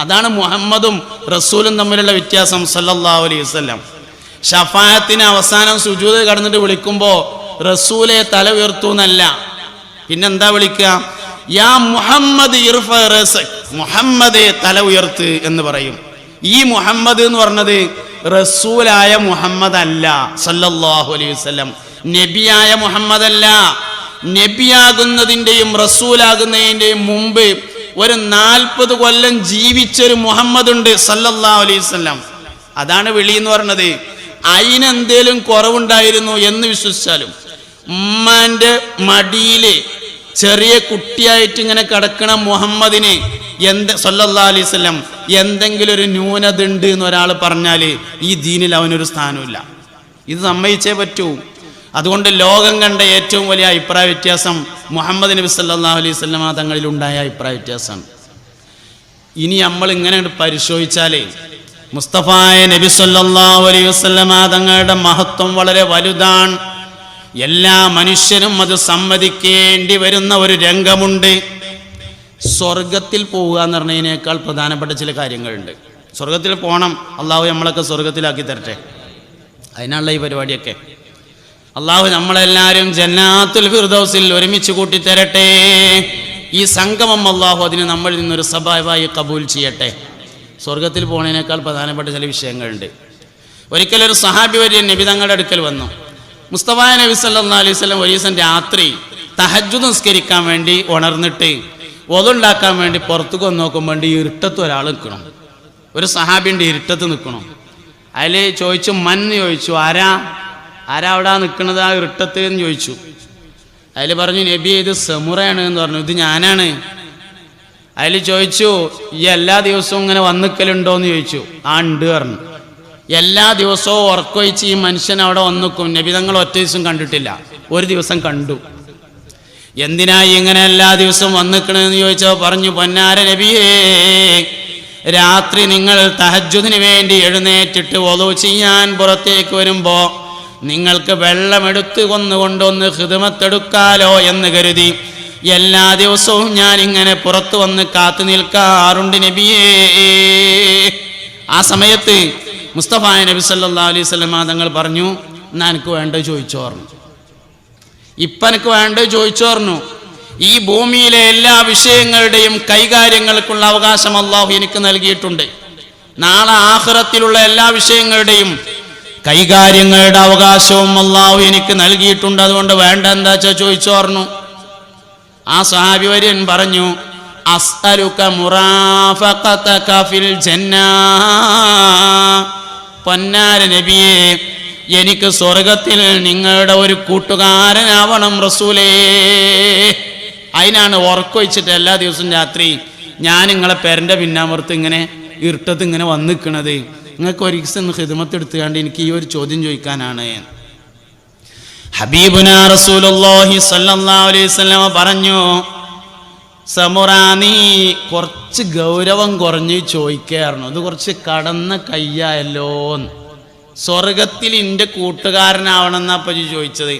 അതാണ് മുഹമ്മദും റസൂലും തമ്മിലുള്ള വ്യത്യാസം. സല്ലല്ലാഹു അലൈഹി വസല്ലം ഷഫാഅത്തിന് അവസാനം സുജൂദ് കടന്നിട്ട് വിളിക്കുമ്പോൾ റസൂലെ തല ഉയർത്തു എന്നല്ല, പിന്നെന്താ വിളിക്കുക? യാ മുഹമ്മദ് ഇർഫ റഅസക്, മുഹമ്മദെ തല ഉയർത്ത് എന്ന് പറയും. ഈ മുഹമ്മദ് എന്ന് പറഞ്ഞത് റസൂലായ മുഹമ്മദ് അല്ല, സല്ലല്ലാഹു അലൈഹി വസല്ലം നബിയായ മുഹമ്മദ് അല്ല. നബിയാകുന്നതിൻ്റെയും റസൂലാകുന്നതിൻ്റെയും മുമ്പ് ഒരു 40 കൊല്ലം ജീവിച്ചൊരു മുഹമ്മദ് ഉണ്ട്, സല്ലല്ലാഹു അലൈഹി വസല്ലം. അതാണ് വിളി എന്ന് പറഞ്ഞത്. അതിനെന്തേലും കുറവുണ്ടായിരുന്നു എന്ന് വിശ്വസിച്ചാലും, ഉമ്മാന്റെ മടിയില് ചെറിയ കുട്ടിയായിട്ട് ഇങ്ങനെ കിടക്കണ മുഹമ്മദിന് സല്ലല്ലാഹു അലൈഹി വസല്ലം എന്തെങ്കിലും ഒരു ന്യൂനത ഉണ്ട് എന്ന് ഒരാൾ പറഞ്ഞാൽ ഈ ദീനിൽ അവനൊരു സ്ഥാനമില്ല. ഇത് സമ്മതിച്ചേ പറ്റൂ. അതുകൊണ്ട് ലോകം കണ്ട ഏറ്റവും വലിയ അഭിപ്രായ വ്യത്യാസം മുഹമ്മദ് നബി സല്ലല്ലാഹു അലൈഹി വസല്ലം തങ്ങളിലുണ്ടായ അഭിപ്രായ വ്യത്യാസമാണ്. ഇനി നമ്മൾ ഇങ്ങനെ പരിശോധിച്ചാലേ മുസ്തഫായ നബി സല്ലല്ലാഹു അലൈഹി വസല്ലം തങ്ങളുടെ മഹത്വം വളരെ വലുതാണ്. എല്ലാ മനുഷ്യനും അത് സമ്മതിക്കേണ്ടി വരുന്ന ഒരു രംഗമുണ്ട്. സ്വർഗത്തിൽ പോവുക എന്ന് പറഞ്ഞതിനേക്കാൾ പ്രധാനപ്പെട്ട ചില കാര്യങ്ങളുണ്ട്. സ്വർഗത്തിൽ പോകണം, അള്ളാഹു നമ്മളൊക്കെ സ്വർഗത്തിലാക്കി തരട്ടെ. അതിനുള്ള ഈ പരിപാടിയൊക്കെ അള്ളാഹു നമ്മളെല്ലാവരും ജന്നാത്തുൽ ഫിർദൗസിൽ ഒരുമിച്ച് കൂട്ടിത്തരട്ടെ. ഈ സംഗമം അള്ളാഹു അതിന് നമ്മളിൽ നിന്നൊരു സബായി കബൂൽ ചെയ്യട്ടെ. സ്വർഗത്തിൽ പോകുന്നതിനേക്കാൾ പ്രധാനപ്പെട്ട ചില വിഷയങ്ങളുണ്ട്. ഒരിക്കലൊരു സഹാബി വര്യൻ നബി തങ്ങളുടെ അടുക്കൽ വന്നു. മുസ്തഫ നബി സല്ലല്ലാഹു അലൈഹി വസല്ലം ഒരു ദിവസം രാത്രി തഹജ്ജുദ് നിസ്കരിക്കാൻ വേണ്ടി ഉണർന്നിട്ട് ഒതുണ്ടാക്കാൻ വേണ്ടി പുറത്തേക്ക് വന്ന് നോക്കുമ്പോൾ ഇരുട്ടത്ത് ഒരാൾ നിൽക്കണം. ഒരു സഹാബിൻ്റെ ഇരുട്ടത്ത് നിൽക്കണം. അതിൽ ചോദിച്ചു, മന്ന് ചോദിച്ചു, ആരാ അവിടെ നിൽക്കുന്നത് ആ ഇരുട്ടത്ത് എന്ന് ചോദിച്ചു. അതിൽ പറഞ്ഞു, നബി ഇത് സമുറയാണ് എന്ന് പറഞ്ഞു. ഇത് ഞാനാണ്. അതിൽ ചോദിച്ചു, ഈ എല്ലാ ദിവസവും ഇങ്ങനെ വന്നിക്കലുണ്ടോ എന്ന് ചോദിച്ചു. ആ ഉണ്ട് പറഞ്ഞു. എല്ലാ ദിവസവും ഉറക്കൊഴിച്ച് ഈ മനുഷ്യൻ അവിടെ വന്നിക്കും. നബി തങ്ങൾ ഒറ്റ ദിവസം കണ്ടിട്ടില്ല, ഒരു ദിവസം കണ്ടു. എന്തിനായി ഇങ്ങനെ എല്ലാ ദിവസവും വന്നിക്കണെന്ന് ചോദിച്ചോ പറഞ്ഞു, പൊന്നാര നബിയേ, രാത്രി നിങ്ങൾ തഹജ്ജുദിന് വേണ്ടി എഴുന്നേറ്റിട്ട് വളു ചെയ്യാൻ പുറത്തേക്ക് വരുമ്പോ നിങ്ങൾക്ക് വെള്ളമെടുത്ത് കൊണ്ടുവന്ന് ഖിദ്മത്തെടുക്കാലോ എന്ന് കരുതി എല്ലാ ദിവസവും ഞാൻ ഇങ്ങനെ പുറത്തു വന്ന് കാത്തു നിൽക്കാറുണ്ട് നബിയേ. ആ സമയത്ത് മുസ്തഫ നബി സല്ലല്ലാഹു അലൈഹി വസല്ലം തങ്ങൾ പറഞ്ഞു, എന്നാ എനിക്ക് വേണ്ടത് ചോദിച്ചോർന്നു. ഇപ്പം എനിക്ക് വേണ്ടത് ചോദിച്ചോർന്നു. ഈ ഭൂമിയിലെ എല്ലാ വിഷയങ്ങളുടെയും കൈകാര്യങ്ങൾക്കുള്ള അവകാശം അള്ളാഹു എനിക്ക് നൽകിയിട്ടുണ്ട്. നാളെ ആഖിറത്തിലുള്ള എല്ലാ വിഷയങ്ങളുടെയും കൈകാര്യങ്ങളുടെ അവകാശവും അള്ളാഹു എനിക്ക് നൽകിയിട്ടുണ്ട്. അതുകൊണ്ട് വേണ്ട എന്താ വെച്ചാൽ ചോദിച്ചോർന്നു. ആ സഹാബി വര്യൻ പറഞ്ഞു, അസ്അലുക മുറാഫഖതക ഫിൽ ജന്നാ, പൊന്നാര നബിയേ, എനിക്ക് സ്വർഗത്തിൽ നിങ്ങളുടെ ഒരു കൂട്ടുകാരനാവണം റസൂലേ. അതിനാണ് ഉറക്കൊഴിച്ചിട്ട് എല്ലാ ദിവസവും രാത്രി ഞാൻ നിങ്ങളെ പേരൻ്റെ പിന്നാമ്പുറത്ത് ഇങ്ങനെ ഇരുട്ടത്ത് ഇങ്ങനെ വന്ന് നിൽക്കണത്. നിങ്ങൾക്ക് ഒരു ദിവസം ഖിദ്മത്ത് എടുത്തുകൊണ്ട് എനിക്ക് ഈ ഒരു ചോദ്യം ചോദിക്കാനാണ്. ഹബീബുനാ റസൂലുള്ളാഹി സ്വല്ലല്ലാഹു അലൈഹി വസല്ലം പറഞ്ഞു, സമുറ, നീ കുറച്ച് ഗൗരവം കുറഞ്ഞ് ചോദിക്കായിരുന്നു. അത് കുറച്ച് കടന്ന കയ്യായല്ലോ. സ്വർഗത്തിൽ എൻ്റെ കൂട്ടുകാരനാവണമെന്നപ്പോൾ ചോദിച്ചത്.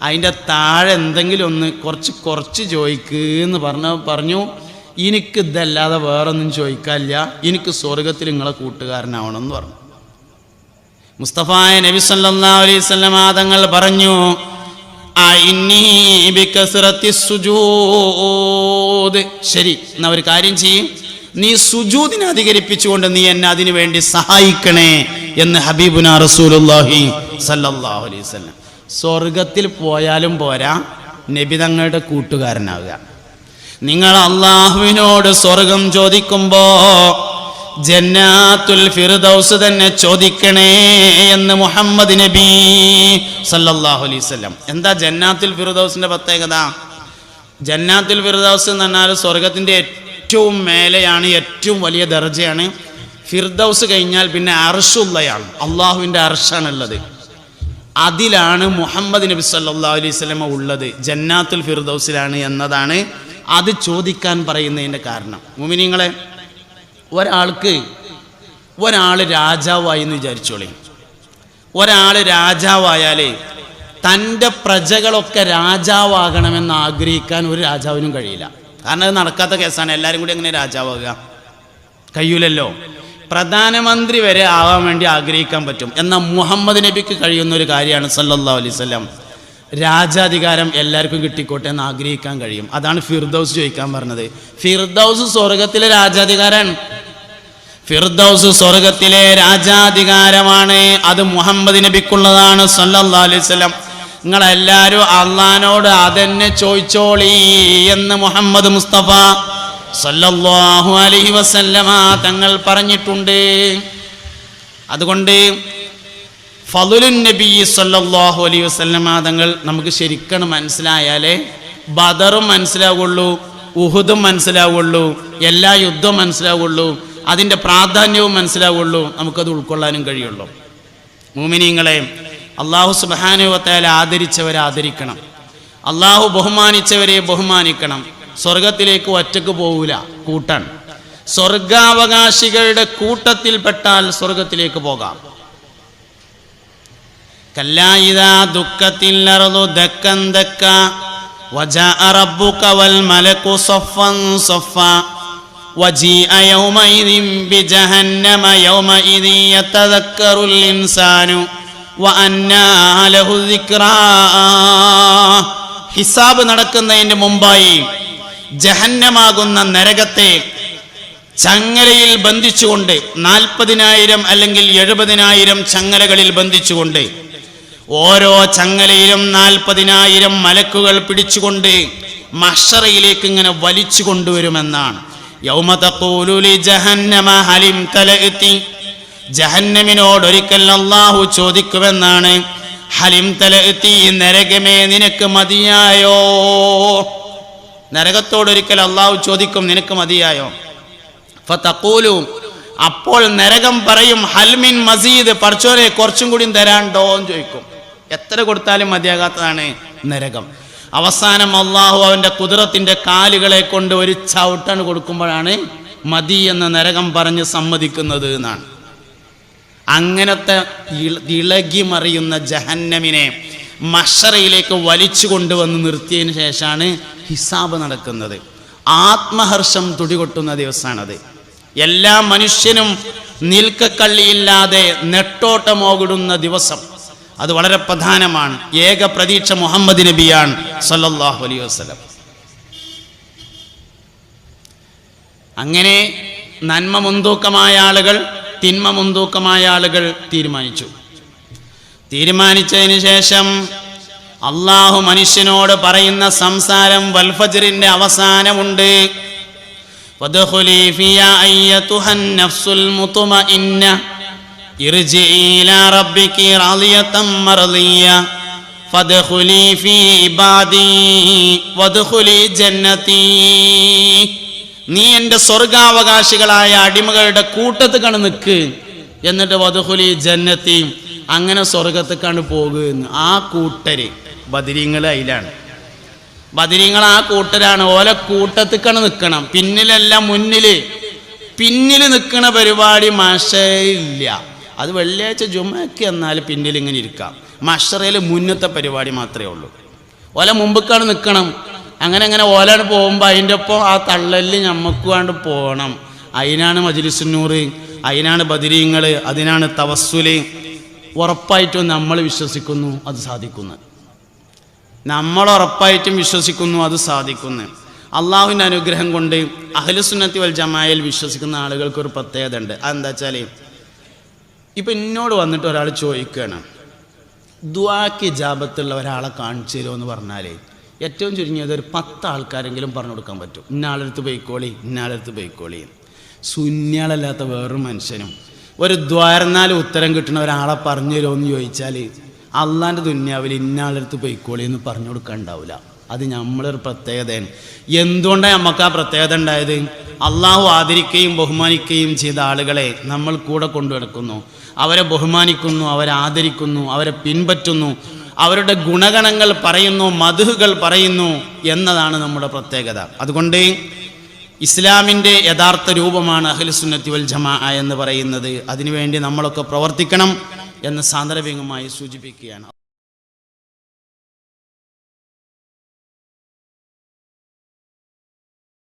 അതിൻ്റെ താഴെ എന്തെങ്കിലും ഒന്ന് കുറച്ച് ചോദിക്കുക എന്ന് പറഞ്ഞു. എനിക്കിതല്ലാതെ വേറൊന്നും ചോദിക്കാനില്ല, എനിക്ക് സ്വർഗത്തിൽ നിങ്ങളെ കൂട്ടുകാരനാവണം എന്ന് പറഞ്ഞു. മുസ്തഫായ നബി സല്ലല്ലാഹു അലൈഹി വസല്ലം തങ്ങൾ പറഞ്ഞു, ശരി, എന്നാ ഒരു കാര്യം ചെയ്യും, നീ സുജൂദിനെ അധികരിപ്പിച്ചുകൊണ്ട് നീ എന്നെ അതിനു വേണ്ടി സഹായിക്കണേ എന്ന് ഹബീബുനാ റസൂലുള്ളാഹി സല്ലല്ലാഹു അലൈഹി വസല്ലം. സ്വർഗത്തിൽ പോയാലും പോരാ, നബി തങ്ങളുടെ കൂട്ടുകാരനാവുക. നിങ്ങൾ അള്ളാഹുവിനോട് സ്വർഗം ചോദിക്കുമ്പോ ജന്നാത്തുൽ ഫിർദൗസ് തന്നെ ചോദിക്കണേ എന്ന് മുഹമ്മദ് നബി സല്ലല്ലാഹു അലൈഹി വസല്ലം. എന്താ ജന്നാത്തുൽ ഫിർദൗസിന്റെ പ്രത്യേകത? ജന്നാത്തുൽ ഫിർദൗസ് എന്ന് പറഞ്ഞാൽ സ്വർഗത്തിന്റെ ഏറ്റവും മേലെയാണ്, ഏറ്റവും വലിയ ദർജയാണ്. ഫിർദൗസ് കഴിഞ്ഞാൽ പിന്നെ അർശുള്ളയാണ്, അള്ളാഹുവിൻ്റെ അർശാണുള്ളത്. അതിലാണ് മുഹമ്മദ് നബി സല്ലല്ലാഹു അലൈഹി വസല്ലം ഉള്ളത്, ജന്നാത്തുൽ ഫിർദൗസിലാണ് എന്നതാണ് അത് ചോദിക്കാൻ പറയുന്നതിൻ്റെ കാരണം. മുഅ്മിനീങ്ങളെ, ഒരാൾ രാജാവായി എന്ന് വിചാരിച്ചോളി. ഒരാൾ രാജാവായാലേ തൻ്റെ പ്രജകളൊക്കെ രാജാവാകണമെന്ന് ആഗ്രഹിക്കാൻ ഒരു രാജാവിനും കഴിയില്ല. കാരണം അത് നടക്കാത്ത കേസാണ്. എല്ലാവരും കൂടി എങ്ങനെ രാജാവാകുക? കഴിയൂലല്ലോ. പ്രധാനമന്ത്രി വരെ ആവാൻ വേണ്ടി ആഗ്രഹിക്കാൻ പറ്റും. എന്നാൽ മുഹമ്മദ് നബിക്ക് കഴിയുന്ന ഒരു കാര്യമാണ് സല്ലല്ലാഹു അലൈഹി വസല്ലം, രാജാധികാരം എല്ലാവർക്കും കിട്ടിക്കോട്ടെ എന്ന് ആഗ്രഹിക്കാൻ കഴിയും. അതാണ് ഫിർദൗസ് ചോദിക്കാൻ പറഞ്ഞത്. ഫിർദൗസ് സ്വർഗത്തിലെ രാജാധികാരമാണ്. ഫിർദൗസ് സ്വർഗത്തിലെ രാജാധികാരമാണ്. അത് മുഹമ്മദ് നബിക്കുള്ളതാണ് സല്ലല്ലാഹു അലൈഹി വസല്ലം. നിങ്ങളെല്ലാവരും അള്ളാനോട് അതെന്നെ ചോദിച്ചോളി എന്ന് മുഹമ്മദ് മുസ്തഫ സല്ലല്ലാഹു അലൈഹി വസല്ലമ തങ്ങൾ പറഞ്ഞിട്ടുണ്ട്. അതുകൊണ്ട് ഫളുലുൻ നബി സല്ലല്ലാഹു അലൈഹി വസല്ലമ തങ്ങൾ നമുക്ക് ശരിക്കും മനസ്സിലായാലേ ബദറും മനസ്സിലാവുള്ളൂ, ഉഹുദും മനസ്സിലാവുള്ളൂ, എല്ലാ യുദ്ധവും മനസ്സിലാവുള്ളൂ, അതിൻ്റെ പ്രാധാന്യവും മനസ്സിലാവുള്ളൂ, നമുക്കത് ഉൾക്കൊള്ളാനും കഴിയുള്ളൂ. മുഅ്മിനീങ്ങളെ, അല്ലാഹു സുബ്ഹാനഹു വ തആല ആദരിച്ചവരെ ആദരിക്കണം, അല്ലാഹു ബഹുമാനിച്ചവരെ ബഹുമാനിക്കണം. സ്വർഗത്തിലേക്ക് ഒറ്റക്ക് പോകൂല, കൂട്ടാണ്. സ്വർഗാവകാശികളുടെ കൂട്ടത്തിൽപ്പെട്ടാൽ സ്വർഗത്തിലേക്ക് പോകാം. കല്ലാ ഇദാ ദുക്കത്തിൽ അർളു ദക്കൻ ദക്ക വജാഅ റബ്ബുക വൽ മലകു സഫൻ സഫ വജീഅ യൗമഇദിൻ ബിജഹന്നമ യൗമഇദിൻ യതദക്കറുൽ ഇൻസാനു വഅന്നാ ലഹു ദിക്റാ. ഹിസാബ് നടക്കുന്നതിന് മുമ്പായി ജഹന്നമാകുന്ന നരകത്തെ ചങ്ങലയിൽ ബന്ധിച്ചുകൊണ്ട് 40,000 അല്ലെങ്കിൽ 70,000 ചങ്ങലകളിൽ ബന്ധിച്ചുകൊണ്ട് ഓരോ ചങ്ങലയിലും 40,000 മലക്കുകൾ പിടിച്ചുകൊണ്ട് മഹ്ശറയിലേക്ക് ഇങ്ങനെ വലിച്ചു കൊണ്ടുവരുമെന്നാണ്. യൗമ തഖൂലു ലി ജഹന്നമ ഹലിം തലഅതി. ജഹന്നമിനോട് ഒരിക്കൽ അല്ലാഹു ചോദിക്കുമെന്നാണ്, ഹലിം തലഅതി, നരകമേ നിനക്ക് മതിയായോ? നരകത്തോടൊരിക്കൽ അല്ലാഹു ചോദിക്കും, നിനക്ക് മതിയായോ? ഫതഖൂലു, അപ്പോൾ നരകം പറയും, ഹൽമിൻ മസീദ്, പടച്ചോനെ കുറച്ചും കൂടി തരാണ്ടോ എന്ന് ചോദിക്കും. എത്ര കൊടുത്താലും മതിയാകാത്തതാണ് നരകം. അവസാനം അല്ലാഹു അവൻ്റെ കുദ്റത്തിൻ്റെ കാലുകളെ കൊണ്ട് ഒരു ചവിട്ടാണ് കൊടുക്കുമ്പോഴാണ് മതി എന്ന് നരകം പറഞ്ഞ് സമ്മതിക്കുന്നത് എന്നാണ്. അങ്ങനത്തെ ഇളകി മറിയുന്ന ജഹന്നമിനെ മഹ്ശറയിലേക്ക് വലിച്ചു കൊണ്ടുവന്ന് നിർത്തിയതിന് ശേഷമാണ് ഹിസാബ് നടക്കുന്നത്. ആത്മഹർഷം തുടികൊട്ടുന്ന ദിവസമാണത്. എല്ലാ മനുഷ്യനും നിൽക്കക്കള്ളിയില്ലാതെ നെട്ടോട്ടമോകിടുന്ന ദിവസം. അത് വളരെ പ്രധാനമാണ്. ഏക പ്രതീക്ഷ മുഹമ്മദ് നബിയാണ് സല്ലല്ലാഹു അലൈഹി വസല്ലം. അങ്ങനെ നന്മ മുൻതൂക്കമായ ആളുകൾ, തിന്മ മുൻതൂക്കമായ ആളുകൾ തീരുമാനിച്ചതിന് ശേഷം അള്ളാഹു മനുഷ്യനോട് പറയുന്ന സംസാരം വൽഫജ്റിന്റെ അവസാനമുണ്ട്. വദ്ഖുലി ഫിയാ അയ്യതുഹൻ നഫ്സുൽ മുത്മഇന്ന ഇർജിഇ ഇലാ റബ്ബികി റാളിയതൻ മർളിയ ഫദ്ഖുലി ഫീ ഇബാദി വദ്ഖുലി ജന്നതി. നീ എൻ്റെ സ്വർഗാവകാശികളായ അടിമകളുടെ കൂട്ടത്തിലാണ് നിൽക്ക്, എന്നിട്ട് വദ്ഖുലി ജന്നതി, അങ്ങനെ സ്വർഗത്തേക്കാണ് പോകുമെന്ന്. ആ കൂട്ടര് ബദരീങ്ങൾ അതിലാണ്. ബദരീങ്ങൾ ആ കൂട്ടരാണ്. ഓല കൂട്ടത്തിക്കാണ് നിൽക്കണം. പിന്നിലെല്ലാം പിന്നിൽ നിൽക്കണ പരിപാടി മഹ്ശറില്ല. അത് വെള്ളിയാഴ്ച ജുമയ്ക്ക് എന്നാൽ പിന്നിൽ ഇങ്ങനെ ഇരിക്കാം. മഹ്ശറയിൽ മുന്നത്തെ പരിപാടി മാത്രമേ ഉള്ളൂ. ഓല മുമ്പക്കാണ് നിൽക്കണം. അങ്ങനെ ഓലാണ് പോകുമ്പോൾ അതിൻ്റെ ഒപ്പം ആ തള്ളലിൽ നമുക്ക് വേണ്ട പോകണം. അതിനാണ് മജ്ലിസുന്നൂറ്, അതിനാണ് ബദരീങ്ങൾ, അതിനാണ് തവസ്സുല്. ഉറപ്പായിട്ടും നമ്മൾ വിശ്വസിക്കുന്നു അത് സാധിക്കുന്നു. നമ്മൾ ഉറപ്പായിട്ടും വിശ്വസിക്കുന്നു അത് സാധിക്കുന്നു. അള്ളാഹുവിൻ്റെ അനുഗ്രഹം കൊണ്ട് അഹ്ലുസുന്നത്തി വൽ ജമാഅയിൽ വിശ്വസിക്കുന്ന ആളുകൾക്ക് ഒരു പ്രത്യേകത ഉണ്ട്. അതെന്താ വെച്ചാൽ, ഇപ്പം എന്നോട് വന്നിട്ട് ഒരാൾ ചോദിക്കുകയാണ്, ദുആക്ക് ഇജാബത്തുള്ള ഒരാളെ കാണിച്ചു തരുമോ എന്ന് പറഞ്ഞാൽ ഏറ്റവും ചുരുങ്ങിയത് ഒരു 10 ആൾക്കാരെങ്കിലും പറഞ്ഞു കൊടുക്കാൻ പറ്റും. ഇന്നാളടുത്ത് പോയിക്കോളി, ഇന്നാളടുത്ത് പോയിക്കോളി. സുന്നികളല്ലാത്ത വേറൊരു മനുഷ്യനും ഒരു ദ്വാരനാൽ ഉത്തരം കിട്ടുന്ന ഒരാളെ പറഞ്ഞു തരുമോ എന്ന് ചോദിച്ചാൽ അള്ളാൻ്റെ ദുന്യാവിൽ ഇന്നാളടുത്ത് പോയിക്കോളി എന്ന് പറഞ്ഞു കൊടുക്കാൻ ഉണ്ടാവില്ല. അത് നമ്മളൊരു പ്രത്യേകതയാണ്. എന്തുകൊണ്ടാണ് നമുക്ക് ആ പ്രത്യേകത ഉണ്ടായത്? അള്ളാഹു ആദരിക്കുകയും ബഹുമാനിക്കുകയും ചെയ്ത ആളുകളെ നമ്മൾ കൂടെ കൊണ്ടു നടക്കുന്നു, അവരെ ബഹുമാനിക്കുന്നു, അവരെ ആദരിക്കുന്നു, അവരെ പിൻപറ്റുന്നു, അവരുടെ ഗുണഗണങ്ങൾ പറയുന്നു, മദ്ഹുകൾ പറയുന്നു എന്നതാണ് നമ്മുടെ പ്രത്യേകത. അതുകൊണ്ട് ഇസ്ലാമിൻ്റെ യഥാർത്ഥ രൂപമാണ് അഹ്ലുസുന്നത്തി വൽ ജമാഅ എന്ന് പറയുന്നത്. അതിനുവേണ്ടി നമ്മളൊക്കെ പ്രവർത്തിക്കണം എന്ന് സാന്ദർഭികമായി സൂചിപ്പിക്കുകയാണ്.